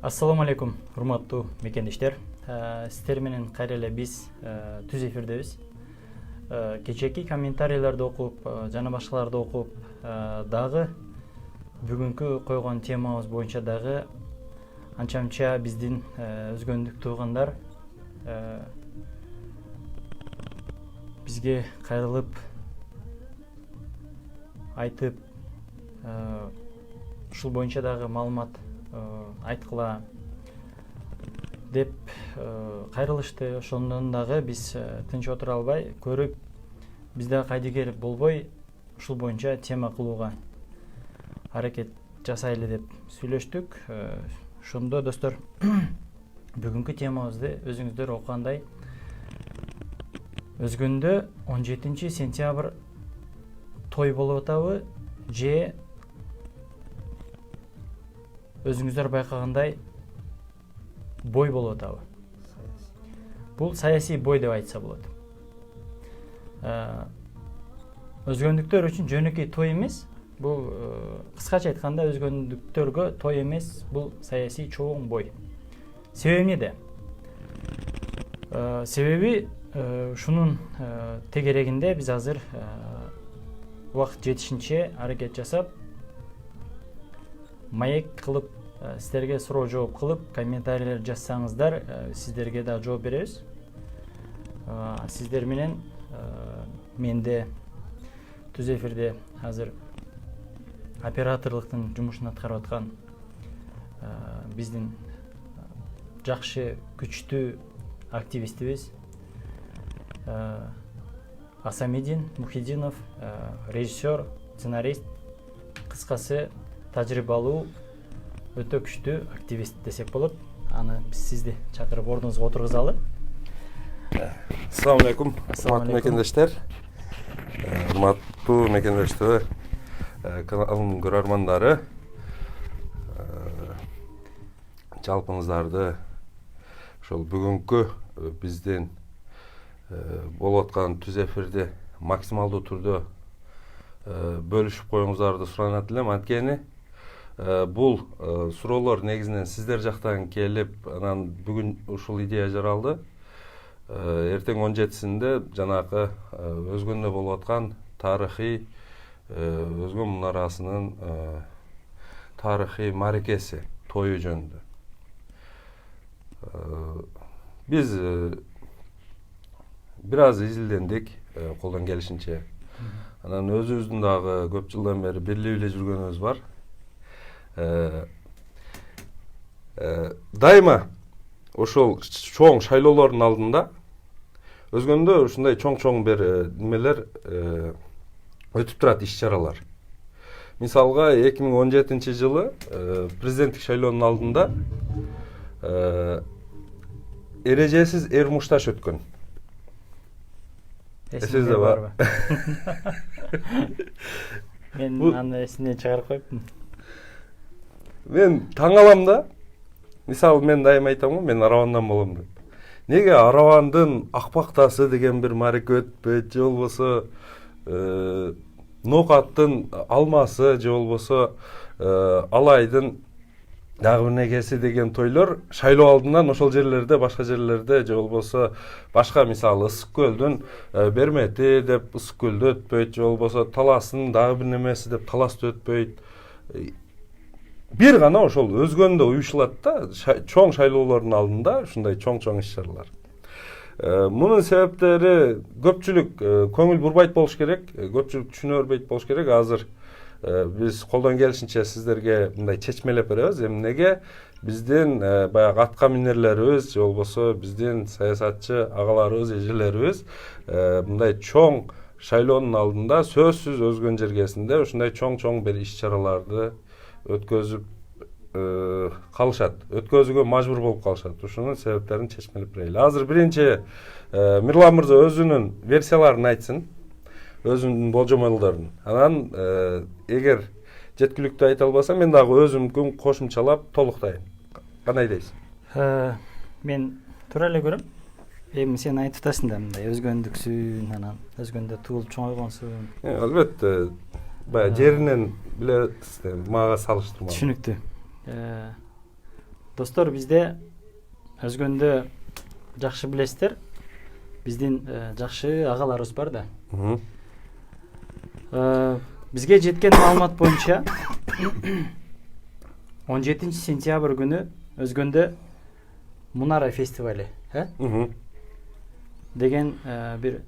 Assalamu alaikum, урматтуу мекендештер. Сиздер менен кайра эле биз түз эфирдебиз. Кечээки комментарийлерди окуп, жана башкаларды окуп, дагы бүгүнкү койгон темабыз боюнча дагы анча-мынча биздин өзгөндүк туугандар бизге кайрылып айтып, ушул боюнча дагы маалымат айткыла деп кайрылышты. Ошондон дагы биз тынч отура албай көрүп, биз дагы кайдыгер болбой ушул боюнча тема кылууга аракет жасайлы деп сүйлөштүк. Ошондо достор, бүгүнкү темабызды өзүңүздөр окугандай Өзгөндө 17 сентябрь той болуп атабы же өзүңүздөр байкагандай бой болуп атабы? Бул саясий бой деп айтса болот. Өзгөндүктөр үчүн жөнөкөй той эмес. Бул кыскача айтканда өзгөндүктөргө той эмес, бул саясий чоң бой. Себеби эмнеде? Себеби ушунун тегерегинде биз азыр убакыт жетишинче аракет жасап, маек кылып, сиздерге суроо жооп кылып, комментарийлер жазсаңыздар, сиздерге да жооп беребиз. Сиздер менен менде түз эфирде азыр операторлуктун жумушун аткарып аткан биздин жакшы, күчтүү активистибиз Асамидин Мухиддинов, режиссер, сценарист, кыскасы тажрыйбалуу, өтө күчтүү активист десек болот. Аны биз сизди чакырып ордуңузга отургузалы. Assalamu alaikum. Урматтуу мекендештер. Урматтуу мекендештер, каналдын көрөрмандары, жалпыңыздарды ошол бүгүнкү биздин болуп аткан түз эфирди максималдуу түрдө бөлүшүп коюңуздарды суранат элем. Анткени бул суроолор негизинен сиздер жактан келип, анан бүгүн ушул идея жаралды. Эртең 17-синде жанагы Өзгөндө болуп аткан тарыхый Өзгөн мунарасынын тарыхый марекеси тою жөнүндө. Биз бир аз изилдендик, колдон келишинче. Анан өзүбүздүн дагы көп жылдан бери бирлеп эле жүргөнүбүз бар. Дайыма ошол чоң шайлоолордун алдында Өзгөндө ушундай чоң бир немелер өтүп турат, иш-чаралар. Мисалга 2017 жылы президенттик шайлоонун алдында эрежесиз эрмушташ өткөн. Эсиңизде барбы? Мен аны эсимден чыгарып коюптум. Мен таң алам да. Мисалы, мен дайым айтам го, мен Аравандан болом деп. Неге Аравандын Акпактасы деген бир мареке өтпөйт, же болбосо Нокаттын Алмасы, же болбосо Алайдын дагы бир негеси деген тойлор шайлоо алдынан ошол жерлерде, башка жерлерде, же болбосо башка, мисалы Ысык көлдүн Бермети деп Ысык көлдө өтпөйт, же болбосо Таластын дагы бир немеси деп Таласта өтпөйт. Бир гана ошол Өзгөндө уюшулат да, чоң шайлоолордун алдында ушундай чоң иш-чаралар. Мунун себептери көпчүлүк көңүл бурбайт болуш керек, көпчүлүк түшүнө бербейт болуш керек. Азыр биз колдон келишинче сиздерге мындай чечмелеп беребиз. Эмнеге биздин баягы атка минерлерибиз, же болбосо биздин саясатчы агаларыбыз, эжелерибиз мындай чоң шайлоонун алдында сөзсүз Өзгөн жергесинде ушундай чоң бир иш-чараларды өткөзүп калышат, өткөзүүгө мажбур болуп калышат. Ушунун себептерин чечмелеп берели. Азыр биринчи Мирлан мырза өзүнүн версияларын айтсын, өзүнүн болжомолдорун. Анан эгер жеткиликтүү айта албасам, мен дагы өзүмкүн кошумчалап толуктайм. Кандай дейсиң? Мен туура эле көрөм. Эми сен айтып атасың да, мындай өзгөндүксүн, анан Өзгөндө туулуп чоңойгонсуң. Албетте, баягы жеринен биле мага салыштырма. Түшүнүктүү. Достор, бизде өзгөндө жакшы билесиздер, биздин жакшы агаларыбыз бар да. Бизге жеткен маалымат боюнча 17 сентябрь күнү Өзгөндө Мунара фестивали деген бир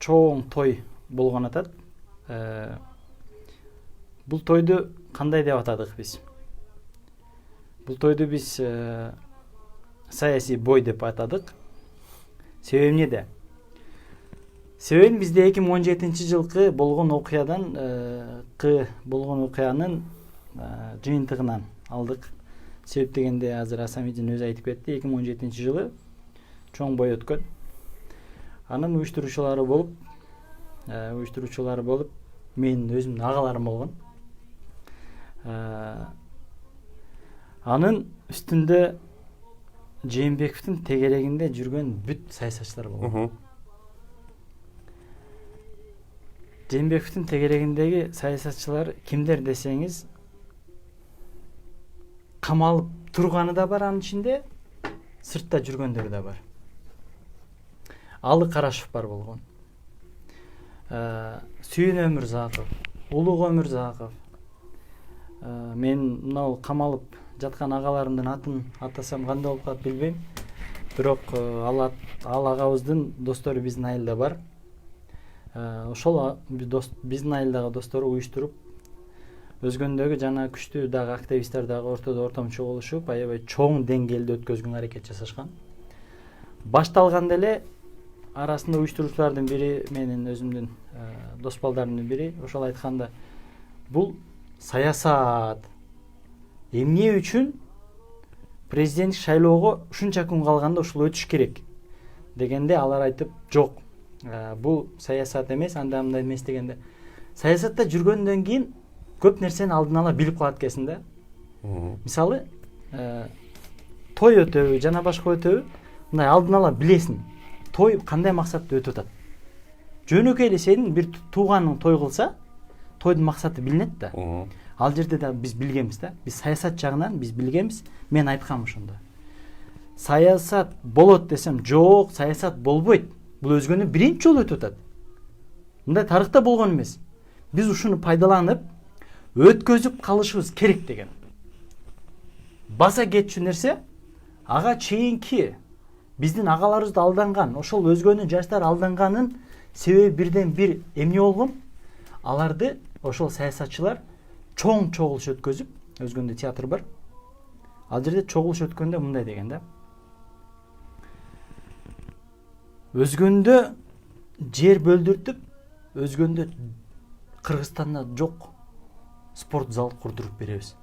чоң той болгон атат. Бул тойду кандай деп атадык биз? Бул тойду биз саясий бой деп атадык. Себеби эмнеде? Себеби бизде 2017-жылкы болгон окуянын жыйынтыгынан алдык. Себеп дегенде азыр Асамидин өзү айтып кетти, 2017-жылы чоң бой өткөн. Анын уюштуруучулары болуп, менин өзүмдүн агаларым болгон. Анын үстүндө Жээнбековдун тегерегинде жүргөн бүт саясатчылар болгон. Жээнбековдун тегерегиндеги саясатчылар кимдер десеңиз, камалып турганы да бар анын ичинде, сыртта жүргөндөр да бар. Алы Карашев бар болгон. Сүйүн Өмүрзаков, Улук Өмүрзаков. Мен мынау камалып жаткан агаларымдын атын атасам кандай болуп калат билбейм. Бирок ал агабыздын достору биздин айылда бар. Ошол биздин айылдагы достору уюштуруп, Өзгөндөгү жана күчтүү дагы активисттер дагы ортомчу болушуп, аябай чоң деңгээлде өткөзгөнгө аракет жасашкан. Башталганда эле арасында уюштуруучулардын бири, менин өзүмдүн дос балдарымдын бири, ошол айтканда, бул саясат. Эмне үчүн президенттик шайлоого ушунча күн калганда ушул өтүш керек дегенде, алар айтып, жок, бул саясат эмес, андай эмес дегенде. Саясатта жүргөндөн кийин көп нерсени алдын ала билип калат экенсиң да. Мисалы, той өтөбү жана башка өтөбү, мындай алдын ала билесиң. Той кандай максатта өтүп атат. Жөнөкөй эле сенин бир тууганың той кылса, тойдун максаты билинет да. Ал жерде да биз билгенбиз да. Биз саясат жагынан биз билгенбиз. Мен айткам ошондо. Саясат болот десем, жок, саясат болбойт. Бул өзгөнү биринчи жолу өтүп атат. Мындай тарыхта болгон эмес. Биз ушуну пайдаланып, өткөзүп калышыбыз керек деген. Баса кетчү нерсе, ага чейинки биздин агаларыбызды алданган, ошол өзгөнүн жаштары алданганын себеби бирден бир эмне болгон? Аларды ошол саясатчылар чоң чогулуш өткөзүп, Өзгөндө театр бар. Ал жерде чогулуш өткөндө мындай деген да. Өзгөндө жер бөлдүртүп, Өзгөндө Кыргызстанда жок спорт зал курдуруп беребиз.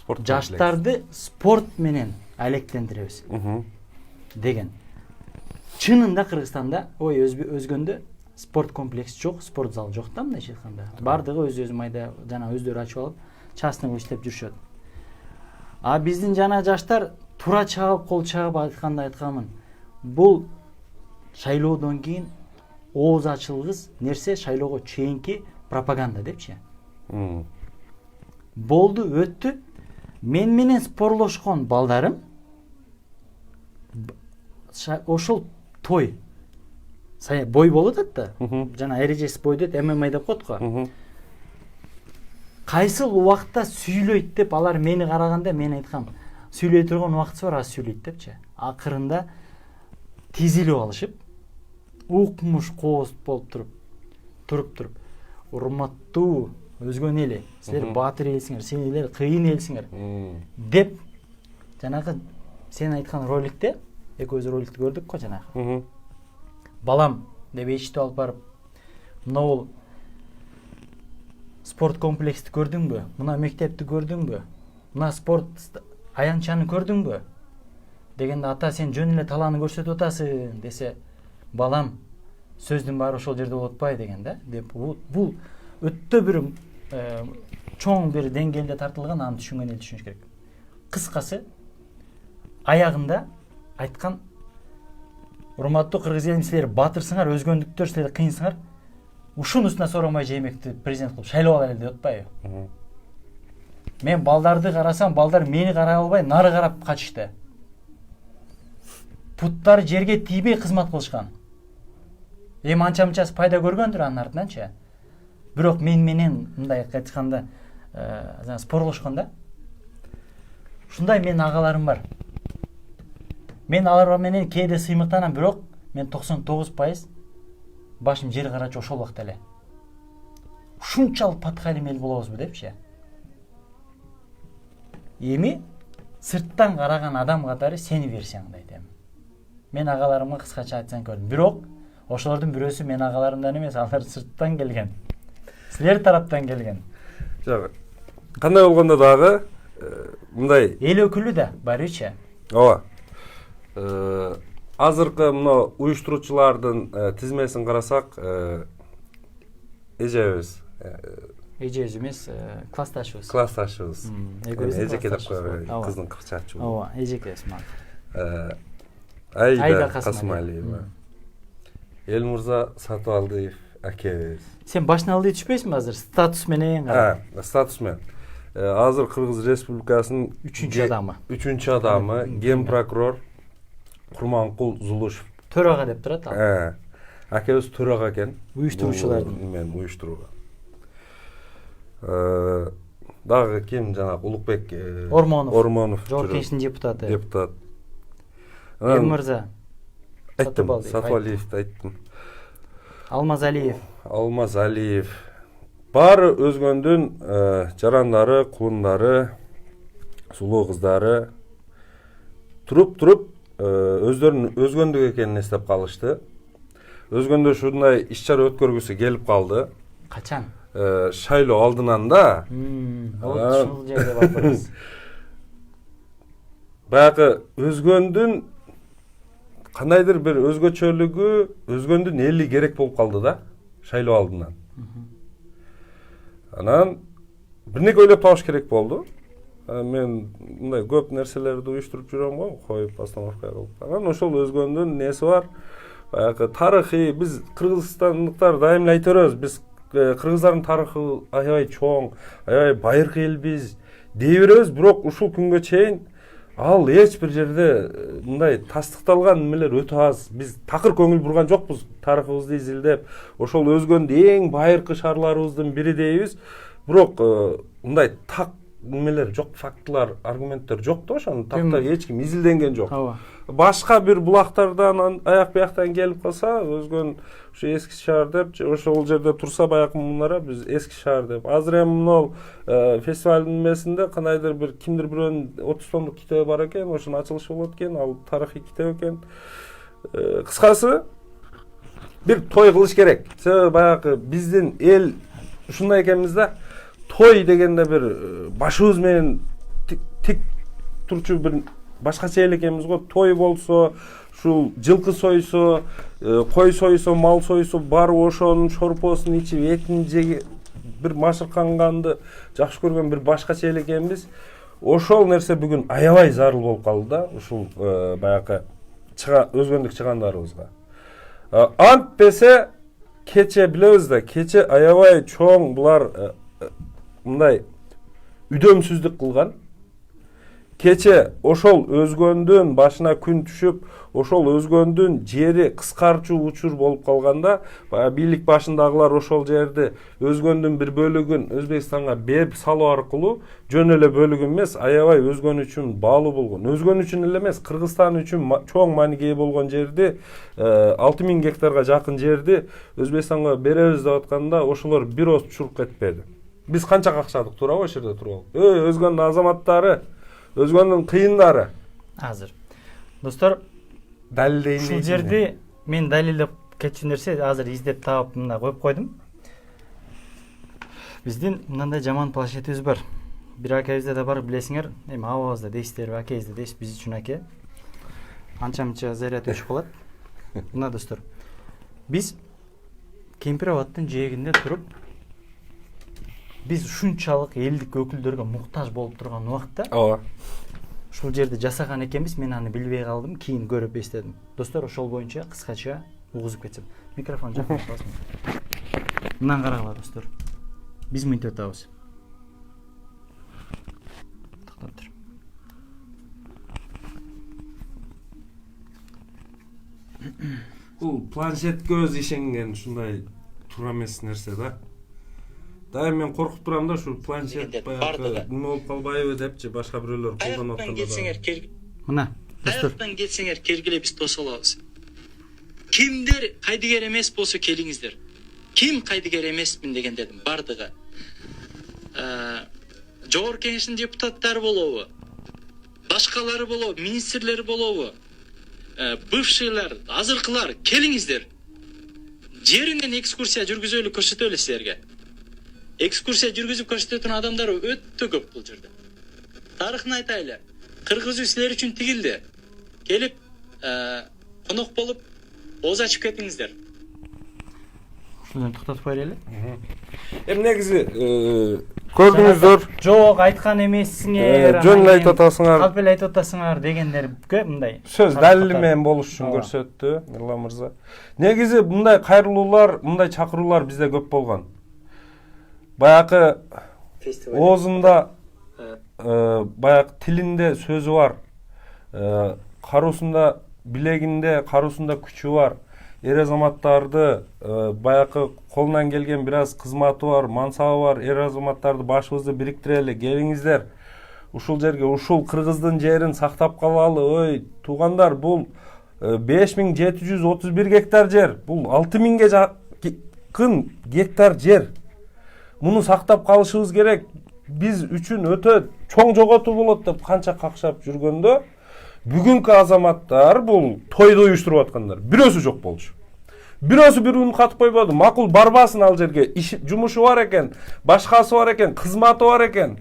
Жаштарды спорт менен алектендиребиз деген. Чынында Кыргызстанда, Өзгөндө спорт комплекси жок, спорт зал жок да, мындайча айтканда. Бардыгы өз майда жана өздөрү ачып алып, частный иштеп жүрүшөт. А биздин жана жаштар тура чагып, кол чагып айткамын. Бул шайлоодон кийин ооз ачылгыс нерсе, шайлоого чейинки пропаганда депчи. Болду, өттү. Мен менен спорлошкон балдарым ошол той бой болуп атат да. Жана эрежеси бой дейт, ММА деп коет го. Кайсыл убакта сүйлөйт деп алар мени караганда, мен айткам, сүйлөй турган убактысы бар, аз сүйлөйт депчи. Акырында тизилип алышып, укмуш кооз болуп туруп, урматтуу Өзгөн эли, силер баатыр элсиңер, силер кыйын элсиңер деп, жанагы сен айткан роликте, экөөбүз роликти көрдүк го жанагы. Балам деп эчтип алып барып, мына спорт комплексти көрдүңбү? Мына мектепти көрдүңбү? Мына спорт аянтчаны көрдүңбү? Дегенде, ата сен жөн эле талааны көрсөтүп атасың десе, балам сөздүн баары ошол жерде болуп атпайбы деген да. Деп бул өтө бир чоң бир деңгээлде тартылган, аны түшүнгөн эл түшүнүш керек. Кыскасы, аягында айткан, урматтуу кыргыз элим, силер батырсыңар, өзгөндүктөр, силер кыйынсыңар. Ушунун үстүнө Сооронбай Жээнбековду президент кылып шайлап алайлы деп атпайбы? Мен балдарды карасам, балдар мени карай албай, нары карап качышты. буттары жерге тийбей кызмат кылышкан. Эми анча мынчасы пайда көргөндүр анын артынанчы. Бирок мен менен мындай айтканда спорлошкон да. Ушундай менин агаларым бар. Мен алар менен кээде сыймыктанам, бирок мен 99% башым жер карачу ошол убакта эле. Ушунчалык паткайлы эл болобузбу депчи. Эми сырттан караган адам катары сени версияң дейт эми. Мен агаларымга кыскача айтсаң көрдүм. Бирок ошолордун бирөөсү мен агаларымдан эмес, алар сырттан келген. Силер тараптан келген. Жок. Кандай болгондо дагы мындай эл өкүлү да барычы. Ооба. Азыркы мына уюштуруучулардын тизмесин карасак, эжебиз Эжебиз эмес, классташыбыз. Классташыбыз. Эжеке деп коёбуз, кыздын кырчачы. Ооба, эжекебиз мага. Айда Касымалиева. Элмурза Сатыбалдиев акебиз. Сен башына алды түшпөйсүңбү азыр статус менен? Статус менен. Азыр Кыргыз Республикасынын 3-чү адамы, ген прокурор Курманкул Зулушев. Төрага деп турат ал. Акебиз төрага экен. Уюштуруучулардын. Мен уюштурууга. Дагы ким жанагы Улукбек Ормонов. Жогорку Кеңештин депутаты. Депутат. Элмурза Сатыбалдиевди айттым. Алмаз Алиев. Баары өзгөндүн жарандары, кулундары, сулуу кыздары туруп өздөрүнүн өзгөндүк экенин эстеп калышты. Өзгөндө ушундай иш-чара өткөргүсү келип калды. Качан? Шайлоо алдынан да. Ошол жерде барбыз. Баягы өзгөндүн кандайдыр бир өзгөчөлүгү, өзгөндүн эли керек болуп калды да, шайлоо алдынан. Анан бирнеке ойлоп табыш керек болду. Мен мындай көп нерселерди уюштуруп жүрөм го, коюп остановка кылып. Анан ошол өзгөндүн неси бар. Баягы тарыхый, биз кыргызстандыктар дайым эле айта беребиз, биз кыргыздардын тарыхы аябай чоң, аябай байыркы элбиз дей беребиз, бирок ушул күнгө чейин ал эч бир жерде мындай тастыкталган эмелер өтө аз. Биз такыр көңүл бурган жокпуз тарыхыбызды изилдеп, ошол өзгөндү эң байыркы шаарларыбыздын бири дейбиз. Бирок мындай так немелер жок, фактылар, аргументтер жок да, ошону такта эч ким изилденген жок. Башка бир булактардан аяк бияктан келип калса, өзгөн ушу эски шаар деп, ошол жерде турса баягы мунара биз эски шаар деп. Азыр эми мынол фестивалдын эмесинде кандайдыр бир кимдир бирөөнүн 30 томдук китеби бар экен, ошонун ачылышы болот экен, ал тарыхый китеп экен. Кыскасы бир той кылыш керек. Себеби баягы биздин эл ушундай экенбиз да. Той дегенде бир башыбыз менен тик турчу бир башкача эл экенбиз го. Той болсо, ушул жылкы сойсо, кой сойсо, мал сойсо, барып ошонун шорпосун ичип, этин жеп, бир машырканганды жакшы көргөн бир башкача эл экенбиз. Ошол нерсе бүгүн аябай зарыл болуп калды да, ушул баягы өзгөндүк чыгандарыбызга. Антпесе кече билебиз да, кече аябай чоң булар мындай үдөмсүздүк кылган. Кече ошол өзгөндүн башына күн түшүп, ошол өзгөндүн жери кыскарчу учур болуп калганда, бийлик башындагылар ошол жерди өзгөндүн бир бөлүгүн Өзбекстанга берип салуу аркылуу жөн эле бөлүгү эмес, аябай өзгөн үчүн баалуу болгон, өзгөн үчүн эле эмес, Кыргызстан үчүн чоң мааниге болгон жерди, 6000 гектарга жакын жерди Өзбекстанга беребиз деп атканда, ошолор бир оз чурк кетпеди. Биз канча какшадык туурабы ошол жерде туруп. Өзгөндүн азаматтары, өзгөндүн кыйындары. Азыр. Достор, далилдейин. Ушул жерди мен далилдеп кетчү нерсе азыр издеп таап мына коюп койдум. Биздин мындай жаман планшетибиз бар. Бир акебизде да бар, билесиңер. Эми абабызда дейсиздерби, акебизде дейсиз, биз үчүн аке. Анча-мынча заряд өчүп калат. Мына достор. Биз Кемпир-Абадтын жээгинде туруп, биз ушунчалык элдик өкүлдөргө муктаж болуп турган убакта, ушул жерди жасаган экенбиз, мен аны билбей калдым, кийин көрүп эстедим. Достор, ошол боюнча кыскача угузуп кетсем. Микрофон жакын. Мындан карагыла достор. Биз мынтип атабыз. Токтоп тур. Бул планшетке өз ишенген ушундай туура эмес нерсе да. Дайым мен коркуп турам да ушу планшет баягы неме болуп калбайбы депчи башка бирөөлөр колдонуп атканда. Мына Каяктан келсеңер келгиле биз тосо алабыз. Кимдер кайдыгер эмес болсо келиңиздер. Ким кайдыгер эмесмин деген дедим бардыгы. Жогорку Кеңештин депутаттары болобу? Башкалары болобу? Министрлери болобу? Бывшийлар, азыркылар келиңиздер. Жеринен экскурсия жүргүзөлү көрсөтөлү силерге. Экскурсия жүргүзүп көрсөтөтүн адамдар өтө көп бул жерде. Тарыхын айтайлы. Кыргыз үй силер үчүн тигилди. Келип, конок болуп, ооз ачып кетиңиздер. ушуну токтотуп коелу. Негизи көрдүңүздөр. Жок, айткан эмессиңер. Жөн эле айтып атасыңар. Калп эле айтып атасыңар дегендерге мындай. Сөз далили менен болуш үчүн көрсөттү Мирлан мырза. Негизи мындай кайрылуулар, мындай чакыруулар бизде көп болгон. Баягы оозунда баягы тилинде сөзү бар. Каруусунда билегинде, каруусунда күчү бар. Эр азаматтарды баягы колунан келген бир аз кызматы бар, мансабы бар. Эр азаматтарды башыбызды бириктирели, келиңиздер. Ушул жерге, ушул Кыргыздын жерин сактап калалы. Ой, туугандар, бул 5731 гектар жер. Бул 6000ге жакын гектар жер. Муну сактап калышыбыз керек. Биз үчүн өтө чоң жоготуу болот деп канча какшап жүргөндө, бүгүнкү азаматтар бул тойду уюштуруп аткандар. Бирөөсү жок болчу. Бирөөсү бир үн катып койбоду. Макул барбасын ал жерге. Жумушу бар экен, башкасы бар экен, кызматы бар экен.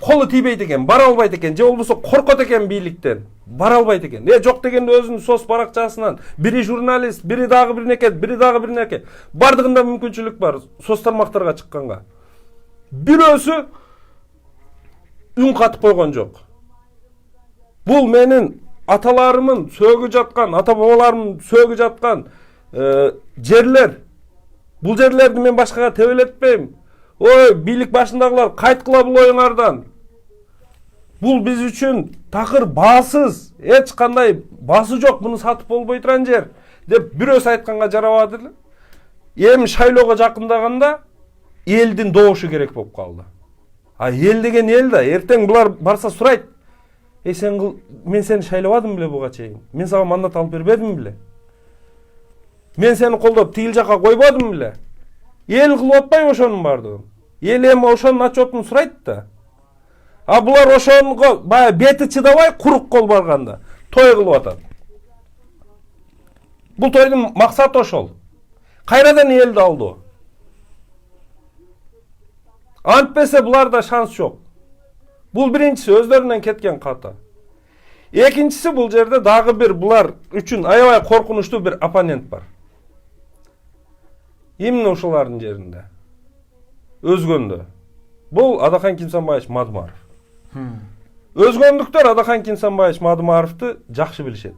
Колу тийбейт экен, бара албайт экен, же болбосо коркот экен бийликтен. Бара албайт экен. Жок дегенде өзүнүн соц баракчасынан бири журналист, бири дагы бирнеке, бири дагы бирнеке. Бардыгында мүмкүнчүлүк бар соц тармактарга чыкканга. Бирөөсү үн катып койгон жок. Бул менин аталарымын сөөгү жаткан, ата бабаларымын сөөгү жаткан жерлер. Бул жерлерди мен башкага тебелетпейм. Ой, бийлик башындагылар кайткыла бул оюңардан. Бул биз үчүн такыр баасыз, эч кандай баасы жок, муну сатып болбой турган жер деп бирөөсү айтканга жарабады эле. Шайлоого жакындаганда элдин добушу керек болуп калды. Эл деген эл да, эртең булар барса сурайт. Мен сени шайлабадым беле буга чейин? Мен сага мандат алып бербедим беле? Мен сени колдоп тигил жака койбодум беле? Эл кылып атпайбы ошонун бардыгын? Эл эми ошонун отчетун сурайт да. Булар ошонго бая бети чыдабай курук кол барганда той кылып атат. Бул тойдун максаты ошол. Кайрадан элди алды. Антпесе буларда шанс жок. Бул биринчиси өздөрүнөн кеткен ката. Экинчиси бул жерде дагы бир булар үчүн аябай коркунучтуу бир оппонент бар. Именно ушулардын жеринде. Өзгөндө. Бул Адахан Кимсанбаевич Мадумаров. Өзгөндүктөр Адахан Кимсанбаевич Мадумаровду жакшы билишет.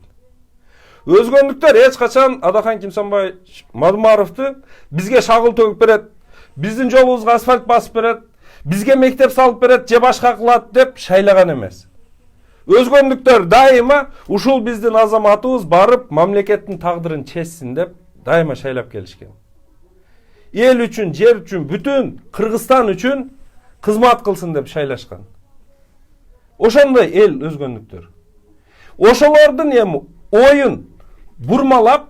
Өзгөндүктөр эч качан Адахан Кимсанбаевич Мадумаровду бизге шагыл төгүп берет, биздин жолубузга асфальт басып берет, бизге мектеп салып берет, же башка кылат деп шайлаган эмес. Өзгөндүктөр дайыма ушул биздин азаматыбыз барып мамлекеттин тагдырын чечсин деп дайыма шайлап келишкен. Эл үчүн, жер үчүн, бүтүн Кыргызстан үчүн кызмат кылсын деп шайлашкан. Ошондой эл өзгөндүктөр. Ошолордун эми оюн бурмалап,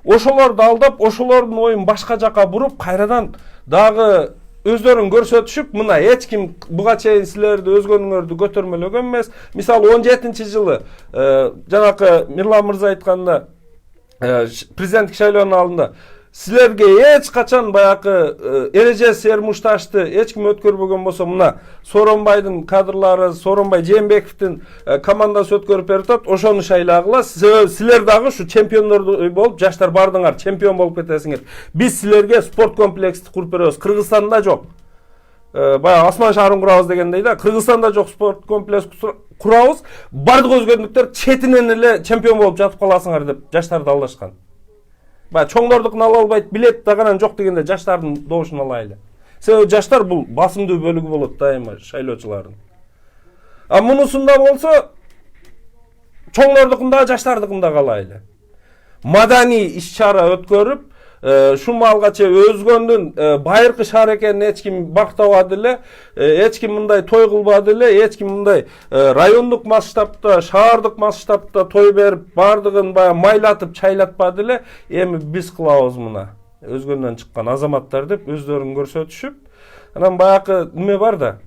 ошолорду алдап, ошолордун оюн башка жака буруп, кайрадан дагы өздөрүн көрсөтүшүп, мына эч ким буга чейин силерди өзгөнүңөрдү көтөрмөлөгөн эмес. Мисалы 17-жылы жанакы Мирлан мырза айтканда президенттик шайлоонун алдында силерге эч качан баягы эреже сермушташты эч ким өткөрбөгөн болсо, мына Сооронбайдын кадрлары, Сооронбай Жээнбековдун командасы өткөрүп берет, ошону шайлагыла. Силер дагы ушу чемпиондор болуп, жаштар бардыңар, чемпион болуп кетесиңер. Биз силерге спорт комплексти куруп беребиз. Кыргызстанда жок. Баягы асман шаарын курабыз дегендей да, Кыргызстанда жок спорт комплекс курабыз. Бардык өзгөндүктөр четинен эле чемпион болуп жатып каласыңар деп жаштарды алдашкан. Чоңдордукун ала албайт, билет дагынан жок дегенде жаштардын добушун алайлы. Себеби жаштар бул басымдуу бөлүгү болот дайыма шайлоочулардын. Мунусунда болсо чоңордукунда жаштардыкында калайлы. Madani иш-чара өткөрүп, şu malga özgöndün bayırkı şahar ekenini hiç kim baktavadı ile, hiç kim mınday toy kılbadı ile, hiç kim mınday rayonduk masштабта, şaharduk masштабта toy berip bardığın baya maylatıp çaylatpadı ile, emi biz kılavuz mına. Özgönden çıkan azamatlar deyip özlerini görsetişip, anam bayakı nime var da,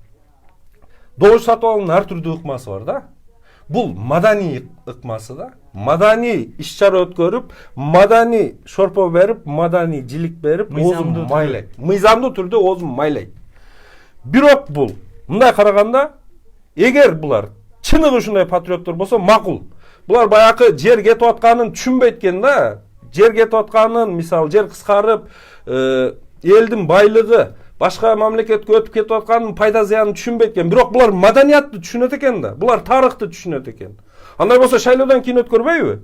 Doğuş Satıoğlu'nun her türlü ıkması var da. Bu madani ıkması da. Madani işçara ötkörüp, madani şorpo verip, madani cilik verip, ozum maylay. Mıyzamdı türde ozum maylay. Birok bul. Mınday karaganda, eger bular çınıgı şunday patriotlar bolsa makul. Bular bayakı jer ketip atkanын düşünbeytken da. Jer ketip atkanын, misal jer kıskarıp, eldin baylığı, başka mamleketke ötüp ketip atkanын пайда зыянын düşünbeytken. Birok bular madaniyatты düşünet eken da. Bular tarıхты düşünet eken. Андай болса шайлоодан кийин өткөрбөйбү?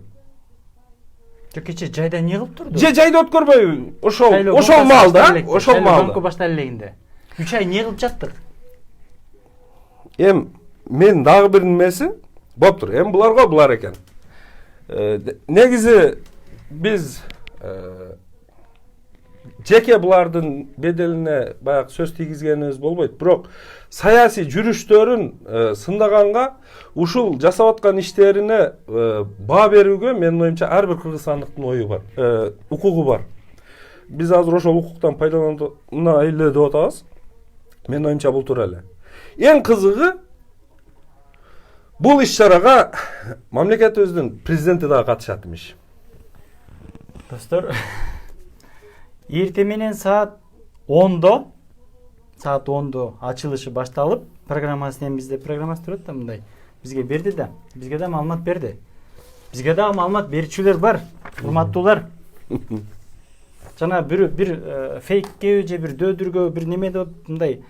Жок, кече жайда эмне кылып турду? Жайда өткөрбөйбү? Ошол маалда, ошол маалда. Баштап элегинде. 3 ай эмне кылып жаттык? Мен дагы бир немеси болуптур. Буларга булар экен. Негизи биз жеке булардын беделине баягы сөз тийгизгенибиз болбойт. Бирок саясий жүрүштөрүн сындаганга ушул жасап аткан иштерине баа берүүгө менин оюмча ар бир кыргызстандыктын ою бар, укугу бар. Биз азыр ошол укуктан пайдалана эле деп атабыз. Менин оюмча бул туура эле. Эң кызыгы бул иш-чарага мамлекетибиздин президенти дагы катышат имиш. Достор, эртең менен саат 10-до ачылышы башталып, программасын бизде программасы турат да мындай. Бизге берди да, бизге да маалымат берди. Бизге да маалымат берүүчүлөр бар, урматтуулар. Жана бир фейкке же бир дөдүргө бир неме деп мындай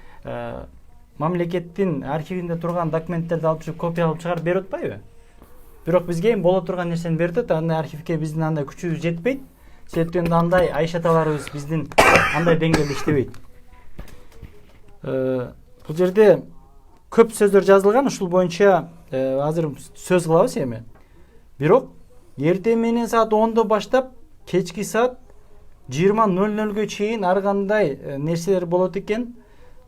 мамлекеттин архивинде турган документтерди алып чыгып копия алып чыгарып берип атпайбы? Бирок бизге эми боло турган нерсени берди да, андай архивге биздин андай күчүбүз жетпейт. Себептен андай айшаталарыбыз биздин андай деңгээлде иштебейт. Бул жерде көп сөздөр жазылган, ушул боюнча азыр сөз кылабыз эми. Бирок эртең менен саат 10-до баштап кечки саат 20:00-гө чейин ар кандай нерселер болот экен.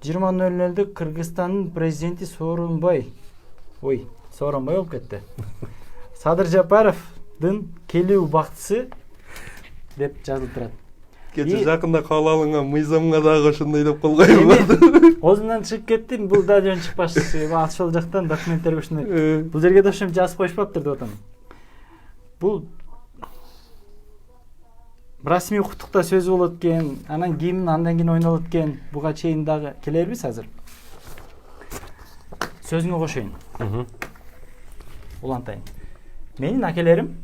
20:00-дө Кыргызстандын президенти Сооронбай болуп кетти. Садыр Жапаровдун келүү убактысы деп жазылып турат. Кече жакында кабыл алынган мыйзамга дагы ошондой деп кол коюлат. Озунан чыгып кеттим, бул да жөн чыкпаш. Ошол жактан документтерге ушундай. Бул жерге да ошентип жазып коюшпаптыр деп атам. Бул расмий укуктукта сөз болот экен, анан гимн андан кийин ойнолот экен. Буга чейин дагы келербиз азыр. Сөзүңө кошоюн. Улантайын. Менин акелерим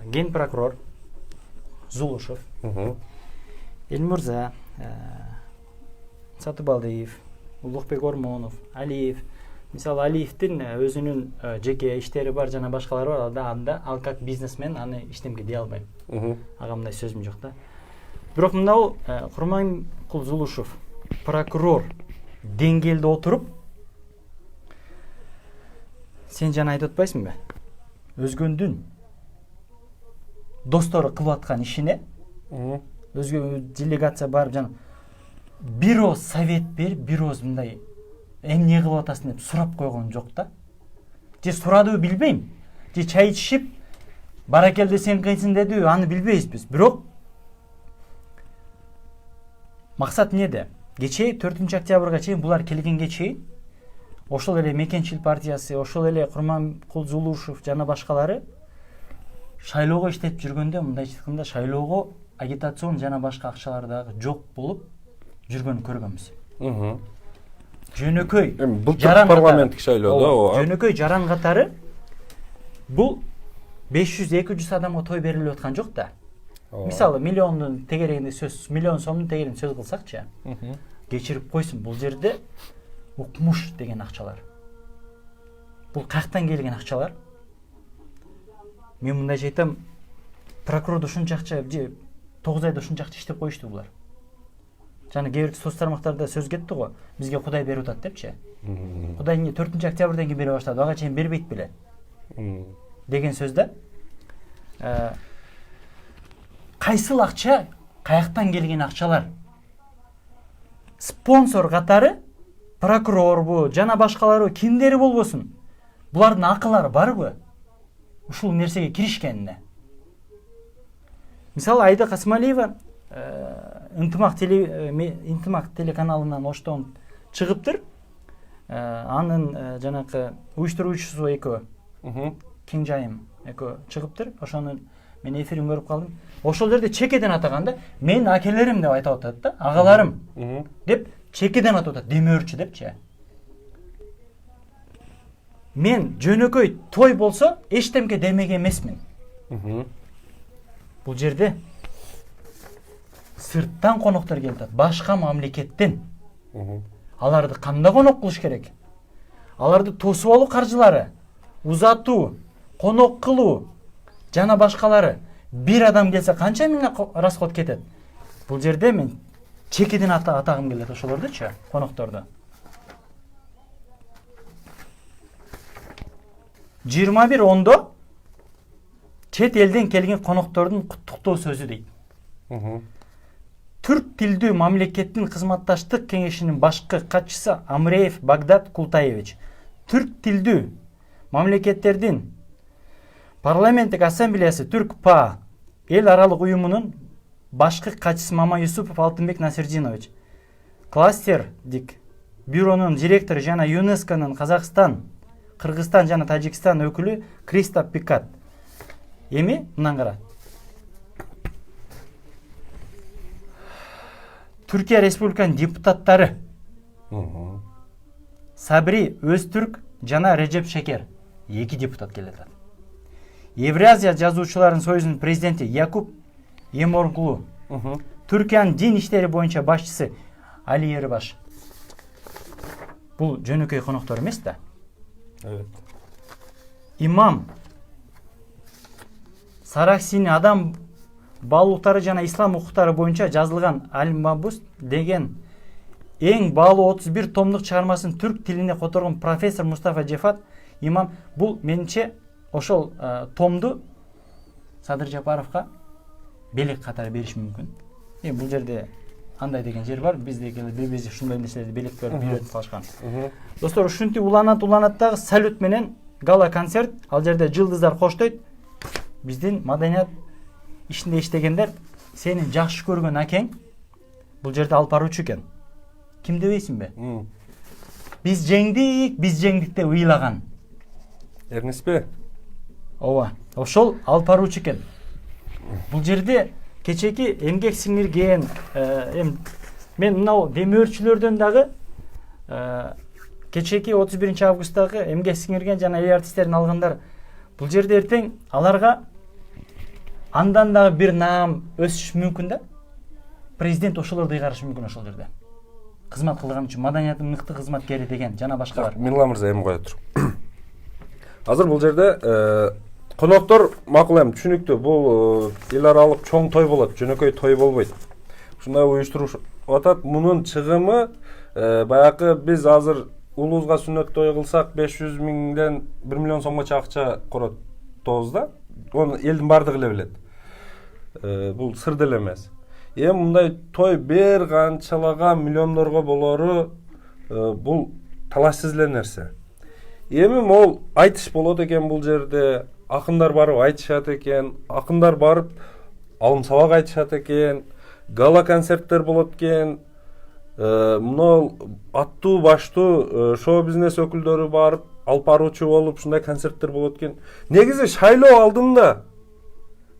ген прокурор Зулушев, Эльмурза, Сатыбалдиев, Улукбек Ормонов, Алиев. Мисалы Алиевдин өзүнүн жеке иштери бар жана башкалары бар. Анда ал как бизнесмен аны иштемге дей албайм. Ага мындай сөзүм жок да. Бирок мынау Курманкул Зулушев прокурор деңгээлде отуруп, сен жана айтып атпайсыңбы? Өзгөндүн достору кылып аткан ишине өзгө делегация барып жана бир оз совет берип, бир оз мындай эмне кылып атасың деп сурап койгон жок да. Же сурадыбы билбейм. Же чай ичишип баракел десең кыйсың дедиби, аны билбейбиз биз. Бирок максат эмнеде? Кечээ 4-октябрга чейин булар келгенге чейин ошол эле Мекенчил партиясы, ошол эле Курманкул Зулушев жана башкалары шайлоого иштеп жүргөндө мындай айтканда шайлоого агитацион жана башка акчалар дагы жок болуп жүргөнүн көргөнбүз. Жөнөкөй жаран парламенттик шайлоодо жөнөкөй жаран катары бул 500-200 адамга той берилип аткан жок да. Мисалы миллиондун тегерегинде сөз, миллион сомдун тегерегинде сөз кылсакчы, кечирип койсун, бул жерде укмуш деген акчалар. Бул каяктан келген акчалар? Мен мындай айтам, прокурордо ушунча акча же 9 айда ушунча акча иштеп коюшту булар. Жана кээ бир соц тармактарда сөз кетти го, бизге Кудай берип атат депчи. Кудай 4-октябрдан кийин бере баштады, ага чейин бербейт беле. деген сөзді кайсыл акча, каяктан келген акчалар? Спонсор катары прокурорбу жана башкалары кимдери болбосун? Булардын акылары барбы? Ушул нерсеге киришкенине. Мисалы Айда Касымалиева Ынтымак телеканалынан оштон чыгыптыр. Анын жанакы уюштуруучусу экөө, Кеңжайым экөө чыгыптыр. Ошонун мен эфирин көрүп калдым. Ошол жерде чекеден атаганда мен акелерим деп айтып атат да, агаларым деп чекеден атып атат, демөөрчү депчи. Мен жөнөкөй той болсо эчтемке демеген эмесмин. Бул жерде сырттан коноктор келип атат, башка мамлекеттен. Аларды кандай конок кылыш керек? Аларды тосуп алуу каржылары, узатуу, конок кылуу жана башкалары. Bir адам келсе канча миңге расход кетет? Бул жерде мен чекеден атагым келет ошолордучу, конокторду. 21:10 чет элден келген коноктордун куттуктоо сөзү дейт. Түрк тилдүү мамлекеттин кызматташтык кеңешинин башкы катчысы Амреев Багдад Култаевич, түрк тилдүү мамлекеттердин парламенттик ассамблеясы Түрк-ПА эл аралык уюмунун башкы катчысы Мама Юсупов Алтынбек Насирдинович, кластердик бюронун директору жана ЮНЕСКОнун Казакстан, Кыргызстан жана Тажикстан өкүлү Кристоф Пикат. Эми мындан кара. Түркия Республиканын депутаттары Сабри Өзтүрк жана Режеп Шекер 2 депутат келет. Евразия жазуучуларынын союзунун президенти Якуп Еморгулу, Түркиянын дин иштери боюнча башчысы Али Ербаш. Бул жөнөкөй коноктор эмес да. Имам Сараксини адам баалуулуктары жана ислам укуктары боюнча жазылган Аль-Мабус деген эң баалуу 31 томдук чыгармасын түрк тилине которгон профессор Мустафа Жефат имам бул менимче ошол томду Садыр Жапаровго белек катары бериш мүмкүн. Бул жерде андай деген жер бар, бизде биз ушундай нерселерди белек берип үйрөтүп калышкан. Достор, ушинтип уланат-уланаттагы салют менен гала концерт, ал жерде жылдыздар коштойт. Биздин маданият ишинде иштегендер сенин жакшы көргөн акең бул жерде алып баруучу экен. Ким дебейсиңби? Биз жеңдик деп ыйлаган. Эрнеспе? Ооба, ошол алып баруучу экен. Бул жерде кечеки эмгек сиңирген, мен мынау демөөрчүлөрдөн дагы кечеки 31 августтагы эмгек сиңирген жана эл артисттерин алгандар, бул жерде эртең аларга андан дагы бир наам өсүш мүмкүн да. Президент ошолорду ыйгарышы мүмкүн ошол жерде. Кызмат кылган үчүн маданияттын мыкты кызматкери деген жана башкалар. Милла мырза эми кое тур. Азыр бул жерде коноктор макул эми түшүнүктүү. Бул эл аралык чоң той болот, жөнөкөй той болбойт. Ушундай уюштуруп атат. Мунун чыгымы баягы биз азыр улуубузга сүннөт той кылсак 500 миңден 1 миллион сомго акча коротобуз да. Оны элдин бардыгы эле билет. Бул сыр деле эмес. Эми мындай той бир канчалаган миллиондорго болору бул талашсыз эле нерсе. Эми могул айтыш болот экен бул жерде, акындар барып айтышат экен, акындар барып алым сабак айтышат экен, гала концерттер болот экен. Мына аттуу баштуу шоу-бизнес өкүлдөрү барып алып баруучу болуп ушундай концерттер болот экен. Негизи шайлоо алдында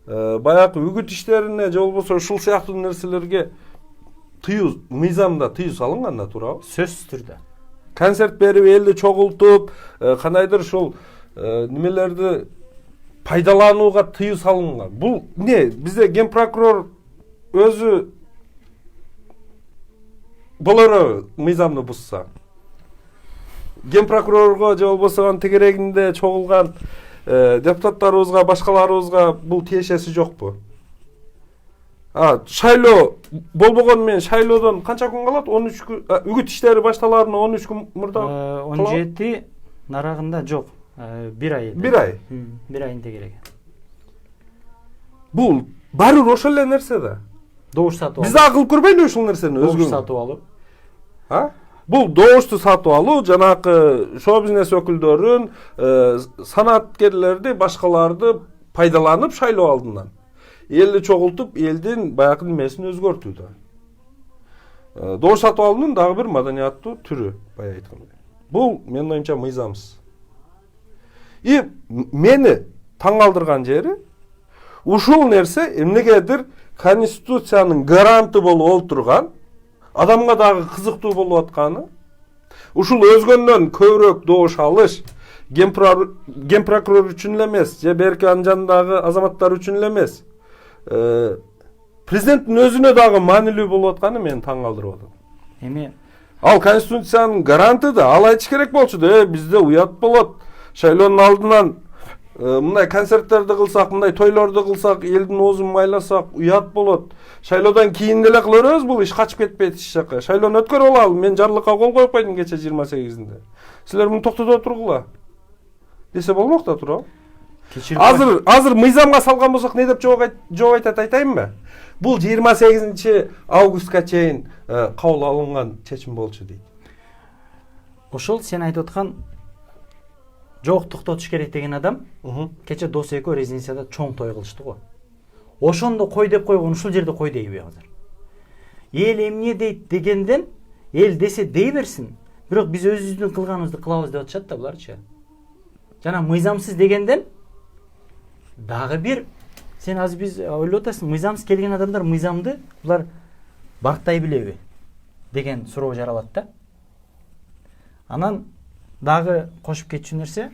баягы үгүт иштерине же болбосо ушул сыяктуу нерселерге тыюу, мыйзамда тыюу салынган да, туурабы? Сөзсүз түрдө. Концерт берип элди чогултуп, кандайдыр ушул немелерди пайдаланууга тыюу салынган. Бул эмне? Бизде ген прокурор өзү болоро мыйзамды бузса, ген прокурорго же болбосо тегерегинде чогулган депутаттарыбызга, башкаларыбызга бул тиешеси жокпу? Шайлоо болбогону менен шайлоодон канча күн калат? 13 күн, үгүт иштери башталарына 13 күн мурда. 17 нарагында жок. Bir ay. Bir ay. Bir ayında керек. Бул барыбыр ошол эле нерсе да. Добуш сатып Биз да акыл көрбөйлү ушул нерсени Добуш өзгөн. сатып алып. Бул добушту сатып алуу жанагы шоу бизнес өкүлдөрүн, санаткерлерди, башкаларды пайдаланып шайлоо алдынан элди чогултуп, элдин баягы немесин өзгөртүү да. Добуш сатып алуунун дагы бир маданияттуу түрү, бая айткандай. Бул менин оюмча мыйзамсыз. Мени таң калтырган жери ушул нерсе эмнегедир Конституциянын гаранты болуп отурган, адамга дагы кызыктуу болуп атканы, ушул өзгөндөн көбүрөөк добуш алыш ген прокурор үчүн эле эмес, же берки анын жанындагы азаматтар үчүн эле эмес, президенттин өзүнө дагы маанилүү болуп атканы мени таң калтырып атат. Эми Ал Конституциянын гаранты да, ал айтыш керек болчу да, бизде уят болот. Шайлоонун алдынан мындай концерттерди кылсак, мындай тойлорду кылсак, элдин оозун майласак уят болот. Шайлоодон кийин деле кыла беребиз, бул иш качып кетпейт иш жака. Шайлоону өткөрүп алалы, мен жарлыкка кол коюп койдум кече 28-синде. Силер муну токтото тургула десе болмок да туурабы? Азыр мыйзамга салган болсок не деп жооп айтат айтайынбы? Бул 28-августка чейин кабыл алынган чечим болчу дейт. ошол сен айтып аткан жок токтотуш керек деген адам кече дос экөө резиденцияда чоң той кылышты го. Ошондо кой деп койгон ушул жерде кой дейби азыр. Эл эмне дейт дегенден эл десе дей берсин. Бирок биз өзүбүздүн кылганыбызды кылабыз деп атышат да буларчы. Жана мыйзамсыз дегенден дагы бир сен азыр биз ойлоп атасың, мыйзамсыз келген адамдар мыйзамды булар барктай билеби деген суроо жаралат да. Анан дагы кошуп кетчү нерсе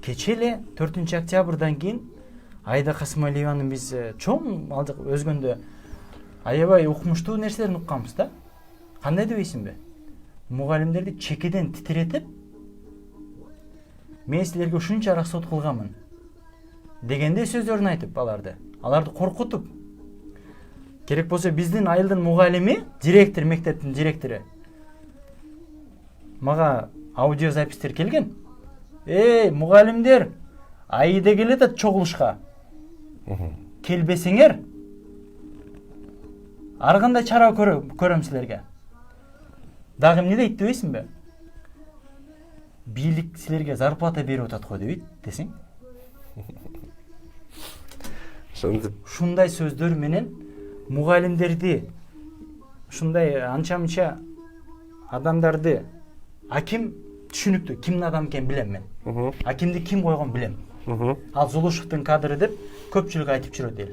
кече эле 4-октябрдан кийин Айда Касымалиеванын биз чоң алжак өзгөндө аябай укмуштуу нерселерин укканбыз да. Кандай дебейсиңби? Мугалимдерди чекеден титиретип, мен силерге ушунча расход кылганмын дегенде сөздөрүн айтып аларды коркутуп, керек болсо биздин айылдын мугалими, директор, мектептин директору мага аудиозапистер келген. Мугалимдер, Аида келет чогулушка. Келбесеңер, ар кандай чара көрөм силерге. Дагы эмне дейт дебейсиңби? Бийлик силерге зарплата берип атат го дейт десең. Ушундай сөздөр менен мугалимдерди, ушундай анча-мынча адамдарды, аким түшүнүктүү, кимдин адам экенин билем мен. Акимди ким койгон билем. Ал Зулушевдин кадры деп көпчүлүк айтып жүрөт эл.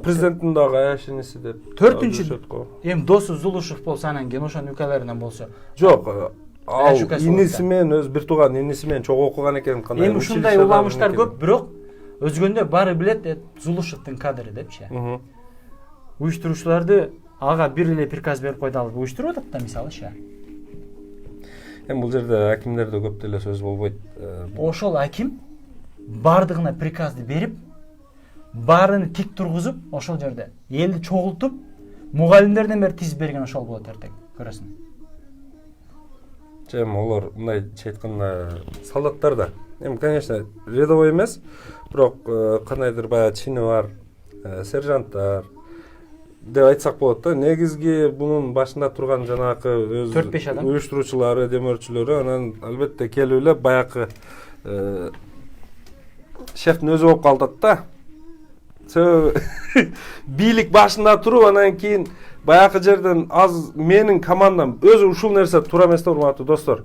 Президенттин дагы аяшиниси деп. 4-чү эми досу Зулушев болсо, анан кийин ошонун укаларынан болсо. Жок, ал иниси менен өз бир тууган иниси менен чогуу окуган экен. Эми ушундай уламыштар көп, бирок өзгөндө баары билет Зулушевдин кадры депчи. Уюштуруучуларды ага бир эле приказ берип койду, алып уюштуруп атат да, мисалычы. Эми бул жерде акимдерде көп деле сөз болбойт. Ошол аким бардыгына приказды берип, баарын тик тургузуп, ошол жерде элди чогултуп, мугалимдерден бери тиз берген ошол болот эртең, көрөсүң. Эми олар мындай айтканда солдаттар да. Эми, конечно, рядовой эмес, бирок кандайдыр баягы чини бар сержанттар деп айтсак болот да. Негизги бунун башында турган жанагы өз 4-5 адам уюштуруучулары, демөөрчүлөрү, анан албетте келип эле баягы шефтин өзү болуп калат да. Бийлик башында туруп, анан кийин баягы жерден аз менин командам өзү ушул нерсе туура эмес да, урматтуу достор.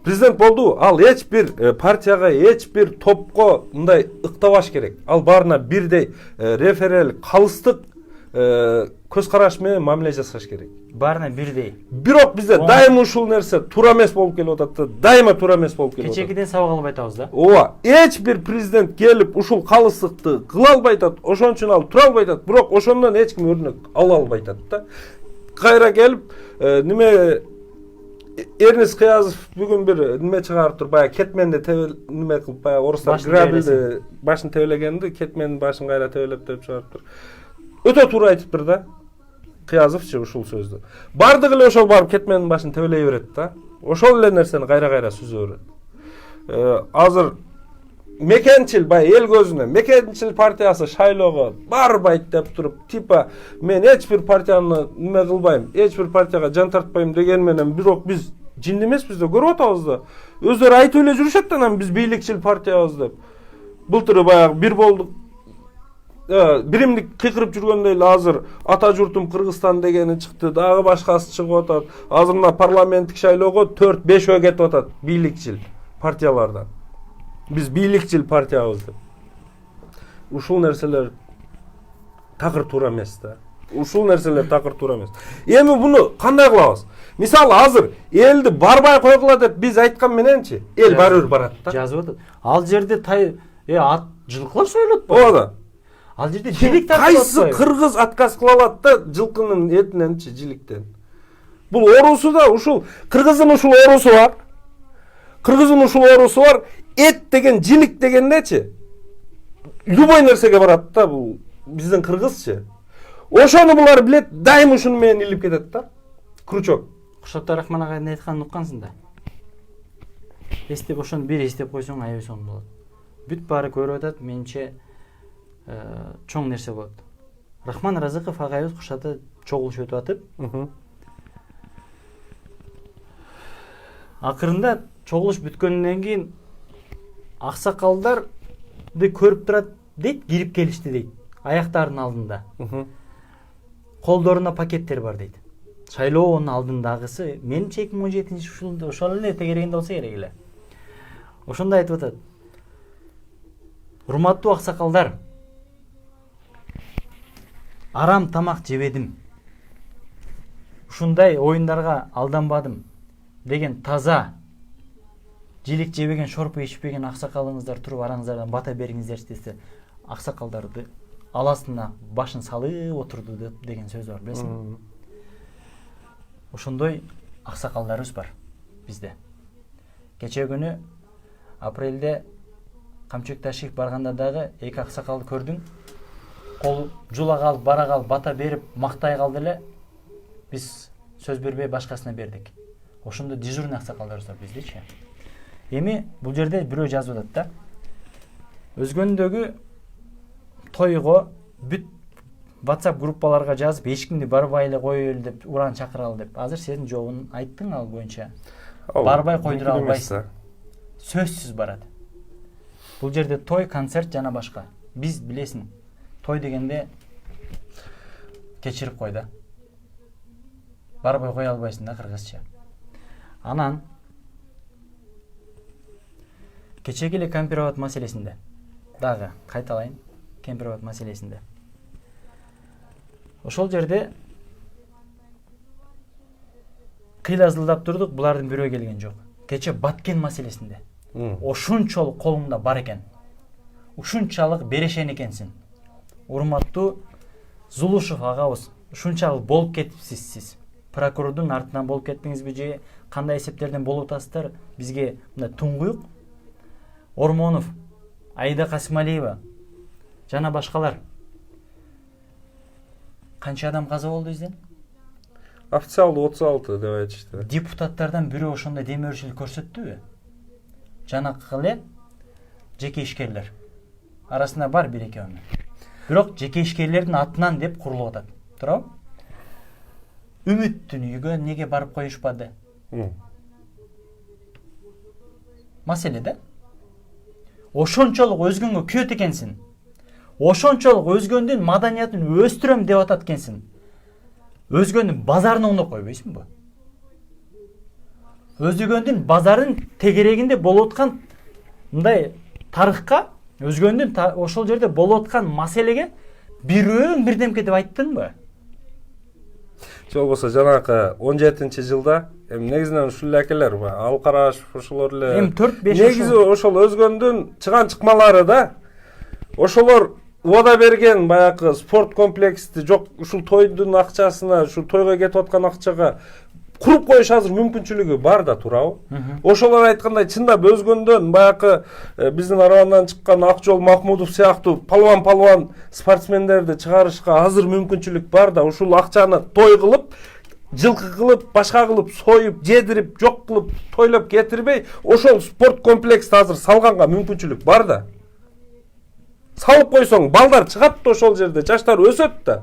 Президент болду, ал эч бир партияга, эч бир топко мындай ыктабаш керек. Ал баарына бирдей реферел, калыстык көз караш менен мамиле жасаш керек. Баарына бирдей. Бирок бизде дайыма ушул нерсе туура эмес болуп келип атат да. Дайыма туура эмес болуп келип атат. Кечекиден сабак алып атабыз да. Ооба, эч бир президент келип ушул калыстыкты кыла албай атат, ошон үчүн ал тура албай атат. Бирок ошондон эч ким өрнөк ала албай атат да. Кайра келип, неме Эрнест Кыязов бүгүн бир неме чыгарып тур, баягы кетменди неме кылып, баягы орустар грабилди, башын тебелегенди, кетменин башын кайра тебелеп деп чыгарып тур. Өтө туура айтыптыр да. Кыязовчу ушул сөздү. Бардыгы эле ошол барып кетменин башын тебелей берет да. ошол эле нерсени кайра сүзө берет. Азыр мекенчил бай эл көзүнө мекенчил партиясы шайлоого барбайт деп туруп, типа мен эч бир партияны неме кылбайм, эч бир партияга жан тартпайм деген менен, бирок биз жин эмеспиз да, көрүп атабыз да. Өздөрү айтып эле жүрүшөт да, анан биз бийликчил партиябыз деп. Былтыр баягы бир болдук, биримдик кыйкырып жүргөндөй эле азыр ата журтум Кыргызстан дегени чыкты, дагы башкасы чыгып атат. Азыр мына парламенттик шайлоого 4-5 кетип атат бийликчил партиялардан. Биз бийликчил партиябыз деп. Ушул нерселер такыр туура эмес да. Ушул нерселер такыр туура эмес. Эми буну кандай кылабыз? Мисалы азыр элди барбай койгула деп биз айткан мененчи, эл баары барат да. Жазып атат. Ал жерде ат жылкылар сойлот. Ооба да. Ал жерде жилик кайсы кыргыз отказ кыла алат да жылкынын этиненчи, жиликтен. Бул оорусу да ушул кыргыздын ушул оорусу бар. Кыргыздын ушул оорусу бар. Эт деген, жилик дегендечи любой нерсеге барат да, бул биздин кыргызчы. Ошону булар билет, дайым ушуну менен илип кетет да. Крючок. Куршатты Рахман агайдын айтканын уккансың да. Эстеп ошону бир эстеп койсоң аябай сонун болот. Бүт баары көрүп атат, менимче чоң нерсе болот. Рахман Разыков агайыбыз Куршатты чогулуш өтүп атып, акырында чогулуш бүткөндөн кийин аксакалдарды көрүп турат дейт, кирип келишти дейт. Аяктарынын алдында. Колдорунда пакеттер бар дейт. Шайлоонун алдындагысы, менимче 2017 ошол эле тегерегинде болсо керек эле. Ошондо айтып атат. Урматтуу аксакалдар, арам тамак жебедим. Ушундай оюндарга алданбадым деген таза жилик жебеген, шорпу ичпеген аксакалыңыздар туруп араңыздардан бата бериңиздер десе, аксакалдарды аласына башын салып отурду деген сөз бар, билесиңби? Ошондой аксакалдарыбыз бар бизде. Кече күнү апрелде Камчыбек Ташиев барганда дагы эки аксакалды көрдүң. Кол жула калып, бара калып, бата берип, мактай калды эле. Биз сөз бербей башкасына бердик. Ошондо дежурный аксакалдарыбыз бар биздечи. Эми бул жерде бирөө жазып атат да. Өзгөндөгү тойго бүт WhatsApp группаларга жазып, эчкимди барбай эле коелу деп уран чакыралы деп. Азыр сенин жообун айттың ал боюнча. Барбай койдура албайсың. Сөзсүз барат. Бул жерде той, концерт жана башка. Биз билесиң, той дегенде кечирип кой да. Барбай кое албайсың да кыргызча. Анан кечеги эле Кемпироват маселесинде дагы кайталайын, Кемпироват маселесинде. Ошол жерде кыйлазылдап турдук, булардын бирөө келген жок. Кече Баткен маселесинде. Ошунчалык колуңда бар экен. Ушунчалык берешен экенсиң. Урматтуу Зулушев агабыз, ушунчалык болуп кетипсиз сиз. Прокурордун артынан болуп кетпеңизби же кандай эсептерден болуп атасыздар? Бизге мына Туңгуюк, Ормонов, Аида Касымалиева жана башкалар. Канча адам каза болду бизден? Официалдуу 36 деп айтышты. Депутаттардан бирөө ошондой демөөрчүлүк көрсөттүбү? Жанакы эле жеке ишкерлер. Арасында бар бир-экөөмү. Бирок жеке ишкерлердин атынан деп курулуп атат. Туурабы? Үмүттүн үйгө неге барып коюшпады? Маселе да. Ошончолук өзгөнгө күйөт экенсиң. Ошончолук өзгөндүн маданиятын өстүрөм деп атат экенсиң. Өзгөндүн базарын оңдоп койбойсуңбу? Өзгөндүн базарын тегерегинде болуп аткан мындай тарыхка, өзгөндүн ошол жерде болуп аткан маселеге бирөө бирдемке деп айттыңбы? Же болбосо жанакы 17-жылда негизинен ушул акелер бар. Алкарашев ошолор эле. 4-5 негизи ошол өзгөндүн чыган чыкмалары да. Ошолор уада берген баягы спорт комплексти жок, ушул тойдун акчасына, ушул тойго кетип аткан акчага куруп коюш азыр мүмкүнчүлүгү бар да, туурабы? Ошолор айткандай чындап өзгөндөн баягы биздин Арабандан чыккан Акжол Махмудов сыяктуу палван спортсмендерди чыгарышка азыр мүмкүнчүлүк бар да, ушул акчаны той кылып жылкы кылып, башка кылып, союп, жедирип, жок кылып, тойлоп кетирбей, ошол спорт комплексти азыр салганга мүмкүнчүлүк бар да. Салып койсоң, балдар чыгат да ошол жерде, жаштар өсөт да.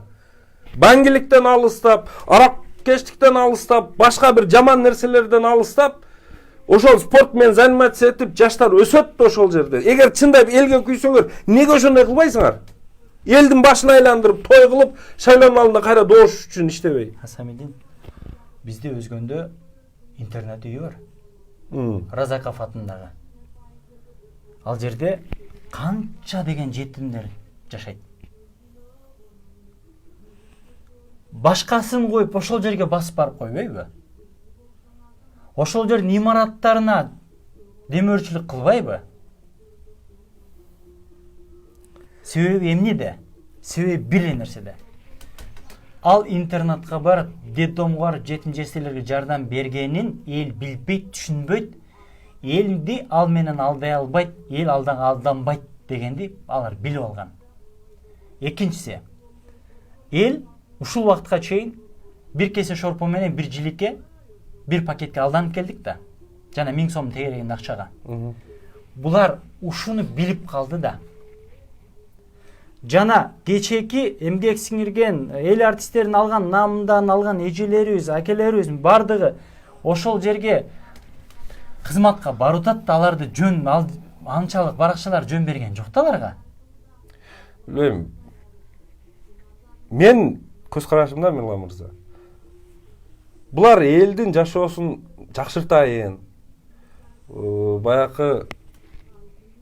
Баңгиликтен алыстап, араккечтиктен алыстап, башка бир жаман нерселерден алыстап, ошол спорт менен заниматься этип, жаштар өсөт да ошол жерде. Эгер чындап элге күйсөңөр, эмнеге ошондой кылбайсыңар? Элдин башын айландырып, той кылып, шайлоонун алдында кайра доош үчүн иштебей. Асамидин, бизде өзгөндө интернет үйү бар. Разаков атындагы. Ал жерде канча деген жетимдер жашайт. Башкасын коюп ошол жерге басып барып койбойбу? Ошол жердин имараттарына демөөрчүлүк кылбайбы? Себеби эмнеде? Себеби бир нерседе. Ал интернатка барып, детдомго барып, жетим жесирлерге жардам бергенин эл билбейт, түшүнбөйт. Элди ал менен алдай албайт, эл алдан алданбайт дегенди алар билип алган. Экинчиси, эл ушул убакытка чейин бир кесе шорпо менен бир жиликке, бир пакетке алданып келдик да. Жана 1000 сом тегереген акчага. Булар ушуну билип калды да. Жана кечеки эмгек сиңирген эл артисттерин алган намынан алган эжелерибиз, акелерибиз бардыгы ошол жерге кызматка барып атат да, аларды жөн анчалык баракчалар жөн берген жок да аларга. Билбейм. Мен көз карашымда, Мирлан мырза, булар элдин жашоосун жакшыртайын, баякы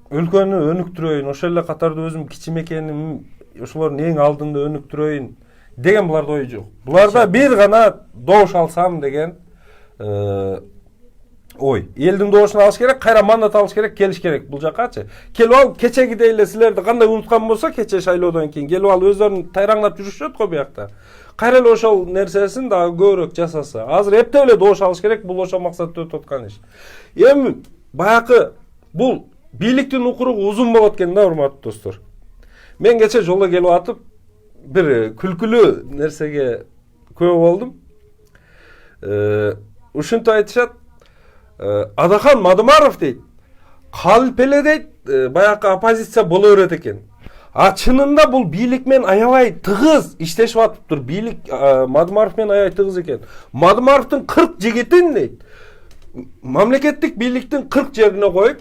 өлкөнү өнүктүрөйүн, ошол эле катарда өзүм кичимекеним ошолордун эң алдында өнүктүрөйүн деген буларда ой жок. Буларда бир гана добуш алсам деген ой. Элдин добушун алыш керек, кайра мандат алыш керек, келиш керек бул жаккачы. Келип алып, кечегидей эле силерди кандай унуткан болсо, кече шайлоодон кийин келип алып өздөрүн тайраңдап жүрүшөт го буякта. Кайра эле ошол нерсесин дагы көбүрөөк жасаса. Азыр эптеп эле добуш алыш керек, бул ошол максатта өтүп аткан иш. Эми баякы бул бийликтин укуругу узун болот экен да, урматтуу достор. Мен кече жолдо келип атып, бир күлкүлүү нерсеге күбө болдум. Ушинтип айтышат, Адахан Мадымаров дейт, калп эле дейт, баякы оппозиция боло берет экен. А чынында бул бийлик менен аябай тыгыз иштешип атыптыр. Бийлик Мадымаров менен аябай тыгыз экен. Мадымаровдун 40 жигитин дейт, мамлекеттик бийликтин 40 жерине коюп,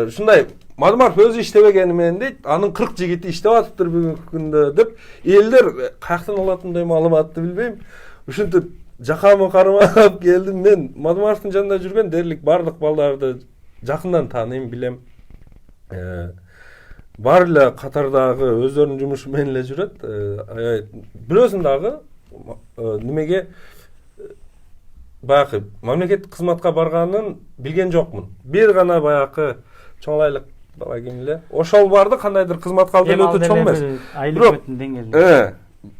ушундай Мадымаров өзү иштебегени менен дейт, анын 40 жигити иштеп атыптыр бүгүнкү күндө деп, элдер каяктан алатындай маалыматты билбейм. Ушинтип жакамы кармап келдим. Мен Мадымаровдун жанында жүргөн дерлик бардык балдарды жакындан тааныйм, билем. Бар эле катардагы өздөрүнүн жумушу менен эле жүрөт. Бирөөсүн дагы немеге баякы мамлекеттик кызматка барганын билген жокмун. Бир гана баякы чоңайлык бала ким эле ошол барды, кандайдыр кызматка алып өтө чоң эмес. Айлык деңгээлде.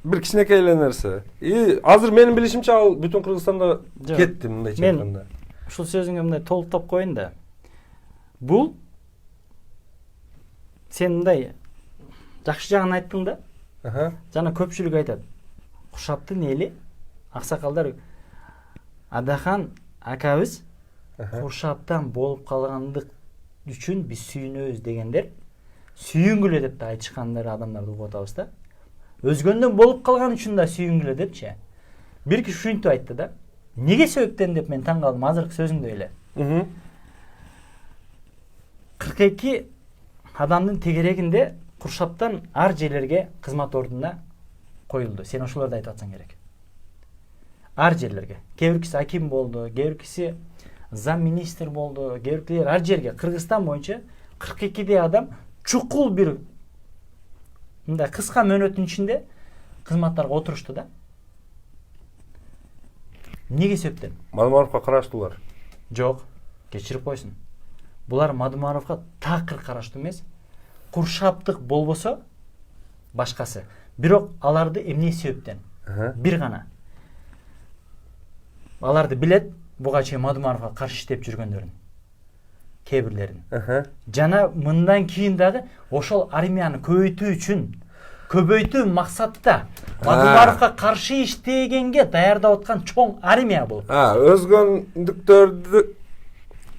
Бир кичинекей эле нерсе. Азыр менин билишимче ал бүтүн Кыргызстанда кетти, мындайча айтканда. Мен ушул сөзүңө мындай толуктап коеюн да. Бул сен мындай жакшы жагын айттың да. Жана көпчүлүк айтат. Куршаптын эли, аксакалдар Адахан акабыз Куршаптан болуп калгандык үчүн биз сүйүнөбүз дегендер, сүйүнгүлө деп да айтышкандар адамдарды угуп атабыз да. Өзгөндөн болуп калган үчүн да сүйүнгүлө депчи. Бир киши ушинтип айтты да. Неге себептен деп мен таң калдым, азыркы сөзүңдө эле. 42 адамдын тегерегинде Куршаптан ар жерлерге кызмат ордуна коюлду. Сен ошолорду айтып атсаң керек. Ар жерлерге. Кээ биркиси аким болду, кээ биркиси зам министр болду, кээ биркилер ар жерге. Кыргызстан боюнча 42 адам чукул бир мындай кыска мөөнөттүн ичинде кызматтарга отурушту да. Неге себептен? Мадымаровго караштуулар. Жок, кечирип койсун. Булар Мадымаровго такыр караштуу эмес. Куршаптык болбосо башкасы. Бирок аларды эмне себептен? Бир гана. Аларды билет, буга чейин Мадымаровго каршы иштеп жүргөндөрүн. Кээ бирлерин. Жана мындан кийин дагы ошол армияны көбөйтүү үчүн көбөйтүү максатта Мадумаровго каршы иштегенге даярдап аткан чоң армия бул. Өзгөндүктөрдү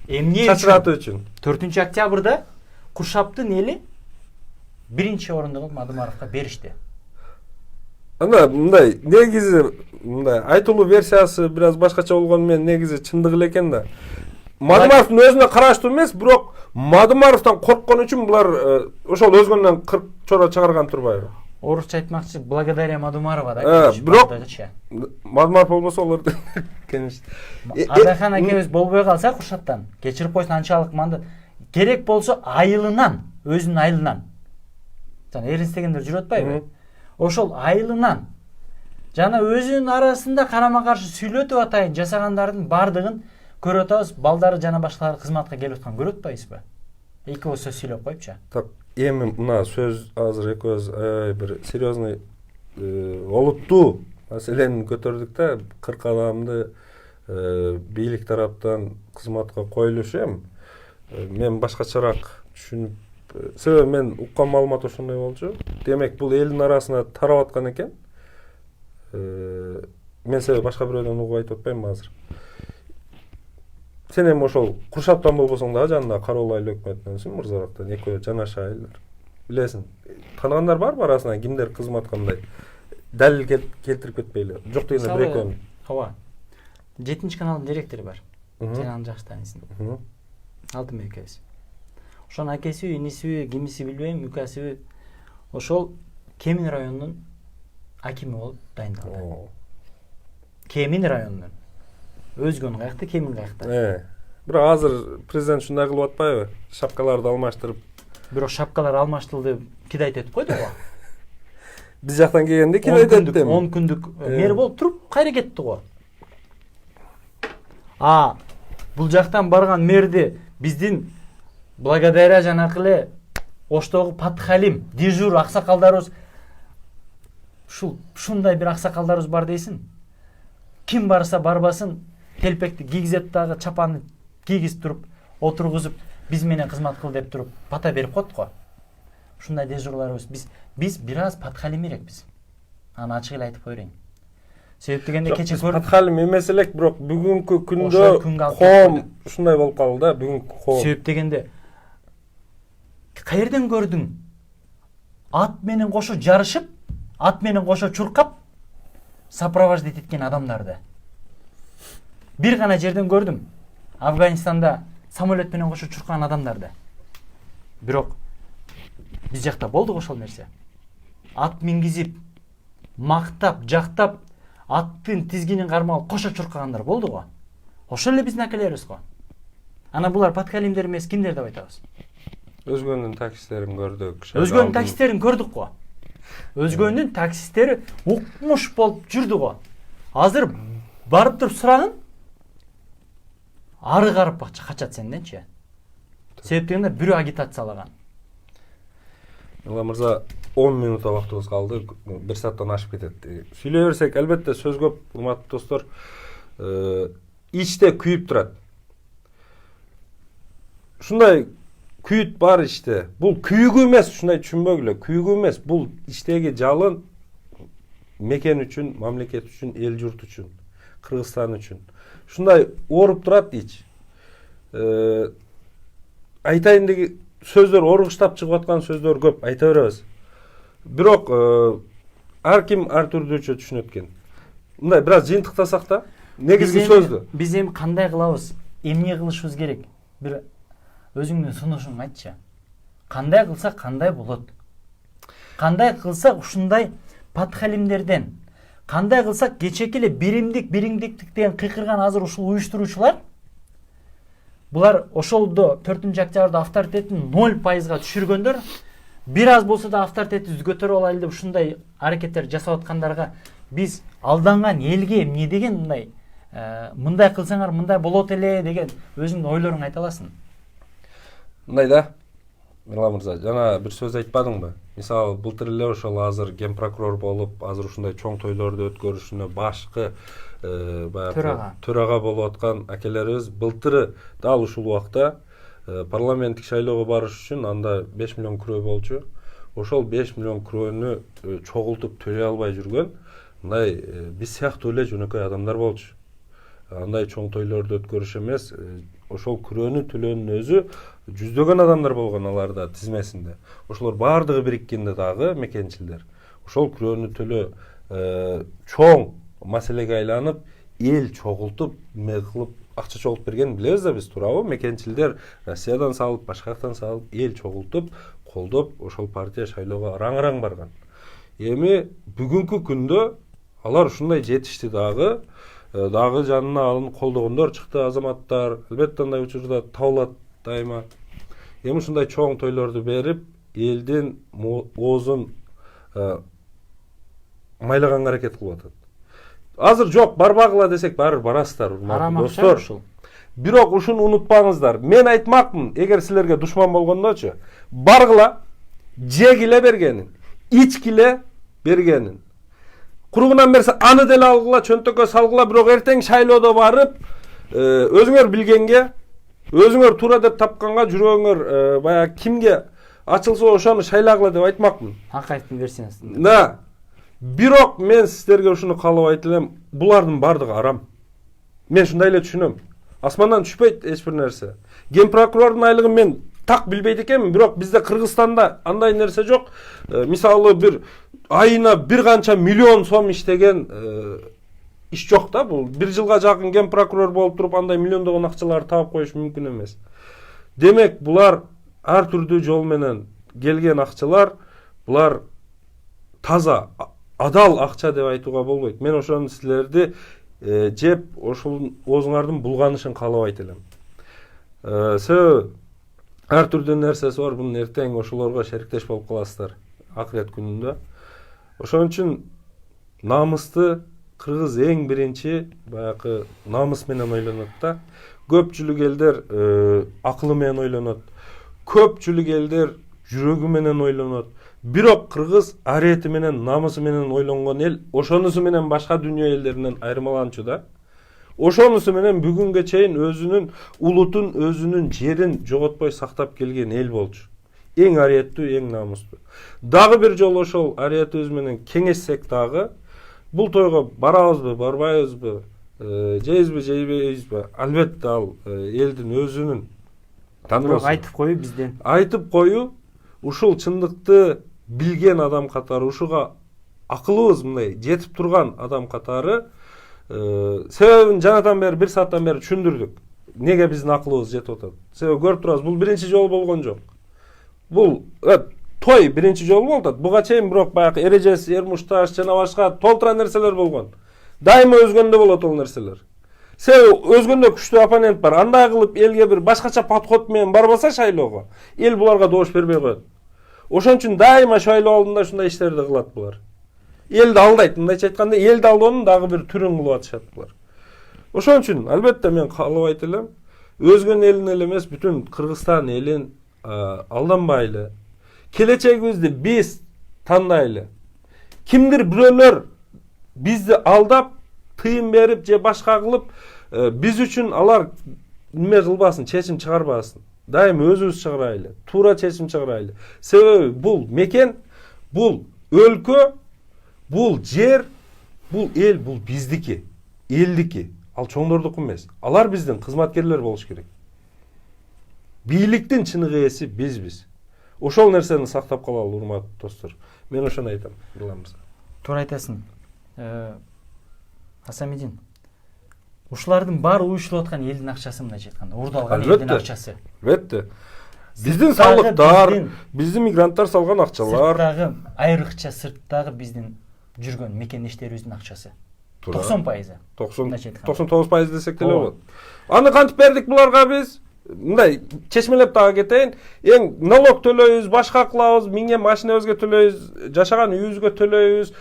Эмне чачыратуу үчүн. 4 октябрда Куршаптын эли 1-орунду Мадумаровго беришти. Мындай негизи мындай айтылуу версиясы бир аз башкача болгону менен негизи чындык эле экен да. Мадумаровдун өзүнө караштуу эмес, бирок Мадумаровдон корккон үчүн булар ошол өзгөндөн 40 чора чыгарган турбайбы? Орусча айтмакчы, благодаря Мадумарова да. Бирок Мадумаров болбосо олар кенеш. Адахан акебиз болбой калса Куршаттан кечирип койсун, анчалык мындай керек болсо айылынан, өзүнүн айылынан. Жана эриндегендер жүрүп атпайбы? Ошол айылынан жана өзүнүн арасында карама-каршы сүйлөтүп атайын жасагандардын бардыгын көрүп атабыз. Балдары жана башкалары кызматка келип аткан көрүп атпайсызбы? Эки ооз сөз сүйлөп коюпчу. Так, эми мына сөз азыр экөөбүз бир серьезный олуттуу маселени көтөрдүк да, 40 адамды бийлик тараптан кызматка коюлушу эми мен башкачараак түшүнүп, себеби мен уккан маалымат ошондой болчу. Демек бул элдин арасына тарап аткан экен. Мен себеби башка бирөөдөн угуп айтып атпайм азыр. Сен эми ошол Куршаптан болбосоң дагы жанында Кароол айыл өкмөтүнөнсүң, Мырзарактан экөө жанаша айылдар. Билесиң, таныгандар барбы арасынан кимдер кызматка мындай далил келтирип кетпейли? Жок дегенде бир экөө. Ооба. 7-каналдын директору бар. Сен аны жакшы тааныйсың. Алтынбек экебиз. Ошонун акесиби, инисиби, кимиси билбейм, үкасиби ошол Кемин районунун акими болуп дайындалды. Кемин районунун. Өзгөнүн каякта, Кемин каякта. Бирок азыр президент ушундай кылып атпайбы? Шапкаларды алмаштырып. Бирок шапкалар алмаштырылды, кидайт этип койду го. Биз жактан келгенде кидайт этти. 10 күндүк мэр болуп туруп кайра кетти го. Бул жактан барган мэрди биздин благодаря жанакы эле Оштогу Патхалим, дежур аксакалдарыбыз ушундай бир аксакалдарыбыз бар дейсиң. Ким барса барбасын, телпекти кийгизип дагы чапанды кийгизип туруп, отургузуп, биз менен кызмат кыл деп туруп бата берип коет го. Ушундай дежурларыбыз биз бир аз Патхалим эрекпиз. Аны ачык эле айтып коеюн. Себеп дегенде кече көрдүк. Патхалим эмес элек, бирок бүгүнкү күндө коом ушундай болуп калды да, бүгүнкү коом. Себеп дегенде каерден көрдүң? Ат менен кошо жарышып, ат менен кошо чуркап, сопровождать эткен адамдарды. Бир гана жерден көрдүм. Афганистанда самолет менен кошо чуркаган адамдарды. Бирок биз жакта болду ошол нерсе. Ат мингизип, мактап, жактап, аттын тизгинин кармалып кошо чуркагандар болду го. Ошол эле биздин акелерибиз го. Ана булар Патхалимдер эмес, кимдер деп айтабыз? Өзгөнүн таксистерин көрдүк. Өзгөнүн таксистерин көрдүк го. Өзгөнүн таксистери укмуш болуп жүрдү го. Азыр барып туруп сурагын, ары карап качат сенденчи. Себеп дегенде бирөө агитациялаган. Мырза, 10 минут убактыбыз калды, 1 сааттан ашып кетет. Сүйлөй берсек, албетте сөз көп, урматтуу достор. Ичте күйүп турат. Ушундай күйүт бар ичте. Бул күйүүгү эмес, ушундай түшүнбөгүлө. Күйүүгү эмес, бул ичтеги жалын мекен үчүн, мамлекет үчүн, эл журт үчүн, Кыргызстан үчүн. Ушундай ооруп турат ич. Айтайын деген сөздөр, оргуштап чыгып аткан сөздөр көп, айта беребиз. Бирок ар ким ар түрдүүчө түшүнөт экен. Мындай бир аз жыйынтыктасак да, негизги сөздү. Биз эми кандай кылабыз? Эмне кылышыбыз керек? Бир өзүңдүн сунушуңду айтчы. Кандай кылсак кандай болот? Кандай кылсак ушундай Патхалимдерден, кандай кылсак кечеки эле биримдиктен кыйкырган азыр ушул уюштуруучулар булар ошолдо 4-октябрда авторитетин 0% түшүргөндөр, бир аз болсо да авторитетибизди көтөрүп алайлы деп ушундай аракеттер жасап аткандарга биз алданган элге эмне деген мындай кылсаңар мындай болот эле деген өзүңдүн ойлоруңду айта аласың? Мындай да, Мирлан мырза, жана бир сөз айтпадыңбы? Мисалы, былтыр эле ошол азыр ген прокурор болуп, азыр ушундай чоң тойлорду өткөрүшүнө башкы төрага болуп аткан акелерибиз былтыры дал ушул убакта парламенттик шайлоого барыш үчүн анда 5 миллион күрөө болчу. ошол 5 миллион крөнү чогултуп төлөй албай жүргөн мындай биз сыяктуу эле жөнөкөй адамдар болчу. Андай чоң тойлорду өткөрүш эмес, ошол крөнү төлөөнүн өзү жүздөгөн адамдар болгон аларда тизмесинде. Ошолор баардыгы бириккенде дагы мекенчилдер. Ошол крөнү төлөө чоң маселеге айланып, эл чогултуп, эме кылып акча чогултуп берген билебиз да биз, туурабы? Мекенчилдер Россиядан салып, башка жактан салып, эл чогултуп, колдоп, ошол партия шайлоого араң-араң барган. Эми бүгүнкү күндө алар ушундай жетишти дагы жанына алынып колдогондор чыкты, азаматтар, албетте андай учурда табылат дайыма. Эми ушундай чоң тойлорду берип, элдин оозун майлаганга аракет кылып атат. Азыр жок, барбагыла десек баары барасыздар, достор. Бирок ушуну унутпаңыздар. Мен айтмакмын, эгер силерге душман болгондочу, баргыла, жегиле бергенин, ичкиле бергенин. Куругунан берсе аны деле алгыла, чөнтөккө салгыла, бирок эртең шайлоодо барып, өзүңөр билгенге, өзүңөр туура деп тапканга жүрөгүңөр баягы кимге ачылса ошону шайлагыла деп айтмакмын. Акайтын версиясы. Да. Бирок мен сиздерге ушуну каалабайт элем, булардын бардыгы арам. Мен ушундай эле түшүнөм. Асмандан түшпөйт эч бир нерсе. Ген прокурордун айлыгын мен так билбейт экенмин, бирок бизде Кыргызстанда андай нерсе жок. Мисалы бир айына бир канча миллион сом иштеген иш жок да, бул 1 жылга жакын ген прокурор болуп туруп андай миллиондогон акчаларды таап коюш мүмкүн эмес. Демек, булар ар түрдүү жол менен келген акчалар, булар таза, адал акча деп айтууга болбойт. Мен ошону силерди жеп, ошол оозуңардын булганышын каалабайт элем. Себеби ар түрдүү нерсеси бар, бунун эртең ошолорго шериктеш болуп каласыздар акырет күнүндө. Ошон үчүн намысты кыргыз эң биринчи баягы намыс менен ойлонот да. Көпчүлүк элдер акылы менен ойлонот. Көпчүлүк элдер жүрөгү менен ойлонот. Бирок кыргыз арети менен, намысы менен ойлонгон эл ошонусу менен башка дүйнө элдеринен айырмаланчу да. Ошонусу менен бүгүнгө чейин өзүнүн улутун, өзүнүн жерин жоготпой сактап келген эл болчу. Эң ариеттүү, эң намыстуу. Дагы бир жолу ошол ариетибиз менен кеңешсек дагы, бул тойго барабызбы, барбайбызбы, жейбизби, жейбейбизби? Албетте ал элдин өзүнүн тандоосу. Айтып коюу бизден. Айтып коюу, ушул чындыкты билген адам катары, ушуга акылыбыз мындай жетип турган адам катары себебин жанатан бери 1 сааттан бери түшүндүрдүк. Неге биздин акылыбыз жетип атат? Себеби көрүп турасыз, бул биринчи жолу болгон жок. Бул той биринчи жолу болуп атат. Буга чейин бирок баягы эрежеси, эрмушташ жана башка толтура нерселер болгон. Дайыма өзгөндө болот ол нерселер. Себеби өзгөндө күчтүү оппонент бар. Андай кылып элге бир башкача подход менен барбаса шайлоого, эл буларга добуш бербей коет. Ошон үчүн дайыма шайлоо алдында ушундай иштерди кылат булар. Элди алдайт, мындайча айтканда, элди алдоонун дагы бир түрүн кылып атышат булар. Ошон үчүн албетте мен каалабайт элем, өзгөн элин эле эмес, бүтүн Кыргызстан элин алданбайлы. Келечегибизди биз тандайлы. Кимдир бирөөлөр бизди алдап, тыйым берип же башка кылып, биз үчүн алар неме кылбасын, чечим чыгарбасын. Дайым өзүбүз чыгарайлы, туура чечим чыгарайлы. Себеби бул мекен, бул өлкө, бул жер, бул эл, бул биздики, элдики. Ал чоңдордуку эмес. Алар биздин кызматкерлер болуш керек. Бийликтин чыныгы ээси бизбиз. Ошол нерсени сактап калалы, урматтуу достор. Мен ошону айтам, Нурлан мырза. Туура айтасың. Асамидин, ушулардын баары уюштулуп аткан элдин акчасы, мындайча айтканда, урдалган элдин акчасы. Албетте. Биздин салыктар, биздин мигранттар салган акчалар. Сырттагы, айрыкча сырттагы биздин жүргөн мекендештерибиздин акчасы. 90%. 99% десек деле болот. Аны кантип бердик буларга биз? Мындай чечмелеп дагы кетейин. Эң налог төлөйбүз, башка кылабыз, миңе машинабызга төлөйбүз, жашаган үйүбүзгө төлөйбүз,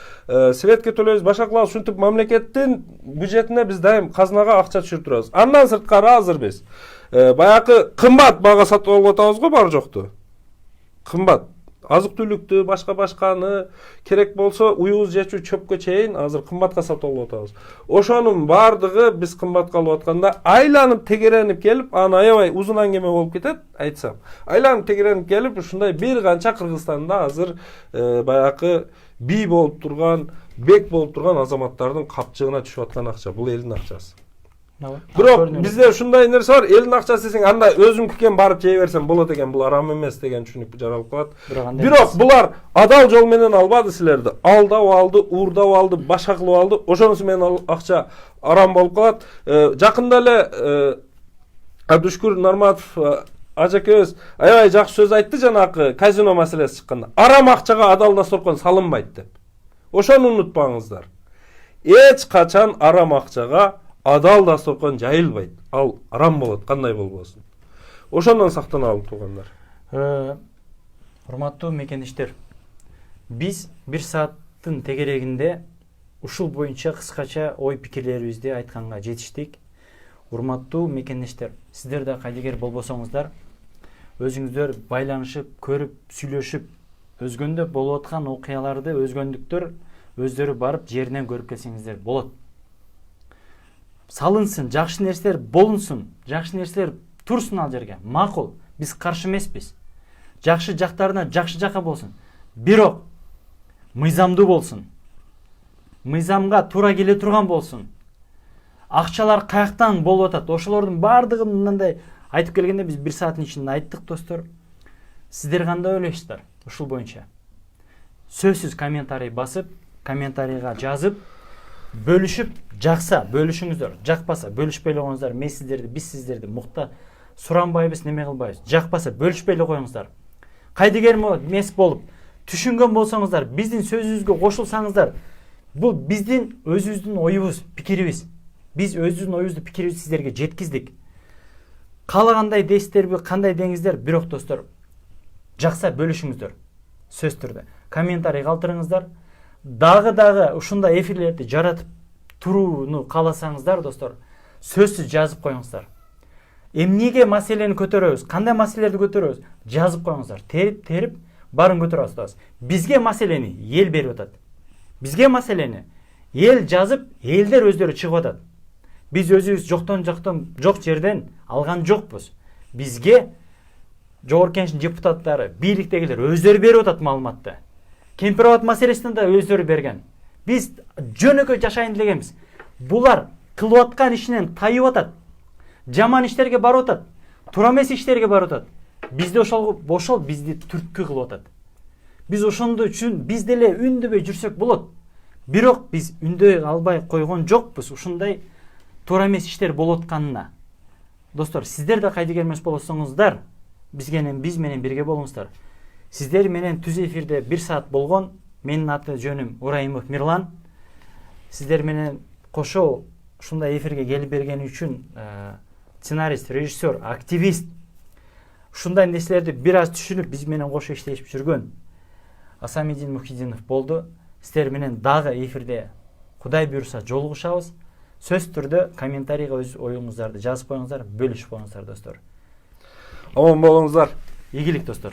светке төлөйбүз, башка кылабыз. Ушинтип мамлекеттин бюджетине биз дайым казынага акча түшүрүп турабыз. Андан сырткары азыр биз баягы кымбат бага сатып алып атабыз го, бар жокту. Кымбат. азык түлүктү, башканы керек болсо уюбуз жечүү чөпкө чейин азыр кымбатка сатып алып атабыз. Ошонун бардыгы биз кымбатка алып атканда айланып тегеренип келип, аны аябай узун аңгеме болуп кетет, айтсам. Айланып тегеренип келип, ушундай бир канча Кыргызстанда азыр баягы бий болуп турган, бек болуп турган азаматтардын капчыгына түшүп аткан акча. Бул элдин акчасы. Бирок бизде ушундай нерсе бар, элдин акчасы десең, анда өзүм кикен барып жей берсем болот экен, бул арам эмес деген түшүнүк жаралып калат. Бирок булар адал жол менен албады силерди. Алдап алды, уурдап алды, башка кылып алды. Ошонусу менен акча арам болуп калат. Жакында эле Абдушкур Норматов ажакебиз аябай жакшы сөз айтты жанакы казино маселеси чыкканда. Арам акчага адал дасторкон салынбайт деп. Ошону унутпаңыздар. Эч качан арам акчага адал дасторкон жайылбайт. Ал арам болот, кандай болбосун. Ошондон сактаналы туугандар. Урматтуу мекендештер, биз 1 сааттын тегерегинде ушул боюнча кыскача ой пикирлерибизди айтканга жетиштик. Урматтуу мекендештер, сиздер да кайдыгер болбосоңуздар, өзүңүздөр байланышып, көрүп, сүйлөшүп, өзгөндө болуп аткан окуяларды өзгөндүктөр өздөрү барып жеринен көрүп келсеңиздер болот. Салынсын, жакшы нерселер болунсун, жакшы нерселер турсун ал жерге. Макул, биз каршы эмеспиз. Жакшы жактарына жакшы жака болсун. Бирок мыйзамдуу болсун. Мыйзамга туура келе турган болсун. Акчалар каяктан болуп атат? Ошолордун бардыгын мындай айтып келгенде биз 1 сааттын ичинде айттык, достор. Сиздер кандай ойлойсуздар ушул боюнча? Сөзсүз комментарий басып, комментарийга жазып, бөлүшүп, жакса бөлүшүңүздөр, жакпаса бөлүшпөй эле коюңуздар. Биз сиздерди мукта суранбайбыз, неме кылбайбыз. Жакпаса бөлүшпөй эле коюңуздар. Кайдыгер эмес болуп, түшүнгөн болсоңуздар, биздин сөзүбүзгө кошулсаңыздар, бул биздин өзүбүздүн оюбуз, пикирибиз. Биз өзүбүздүн оюбузду, пикирибизди сиздерге жеткиздик. Каалагандай дейсиздерби, кандай деңиздер, бирок достор, жакса бөлүшүңүздөр. Сөз түрдө комментарий калтырыңыздар. Дагы ушундай эфирлерди жаратып турууну кааласаңыздар, достор, сөзсүз жазып коюңуздар. Эмнеге маселени көтөрөбүз, кандай маселелерди көтөрөбүз, жазып коюңуздар. Терип барын көтөрүп атабыз. Бизге маселени эл берип атат. Бизге маселени эл жазып, элдер өздөрү чыгып атат. Биз өзүбүз жок жерден алган жокпуз. Бизге Жогорку Кеңештин депутаттары, бийликтегилер өздөрү берип атат маалыматты. Кемпирабад маселесинде да өздөрү берген. Биз жөнөкөй жашайын дегенбиз. Булар кылып аткан ишинен тайып атат. Жаман иштерге барып атат. Туура эмес иштерге барып атат. Бизде ошол бизди түрткү кылып атат. Биз ошондо үчүн биз деле үндөбөй жүрсөк болот. Бирок биз үндөй албай койгон жокпуз ушундай туура эмес иштер болуп атканына. Достор, сиздер да кайдыгер эмес болсоңуздар, биз менен бирге болуңуздар. Сиздер менен түз эфирде 1 саат болгон. Менин аты жөнүм Урайымов Мирлан. Сиздер менен кошо ушундай эфирге келип бергени үчүн сценарист, режиссер, активист, ушундай нерселерди бир аз түшүнүп, биз менен кошо иштешип жүргөн Асамидин Мухиддинов болду. Сиздер менен дагы эфирде Кудай буйруса жолугушабыз. Сөз түрдө комментарийга өз оюңуздарды жазып коюңуздар, бөлүшүп коюңуздар, достор. Аман болуңуздар. Ийгилик, достор.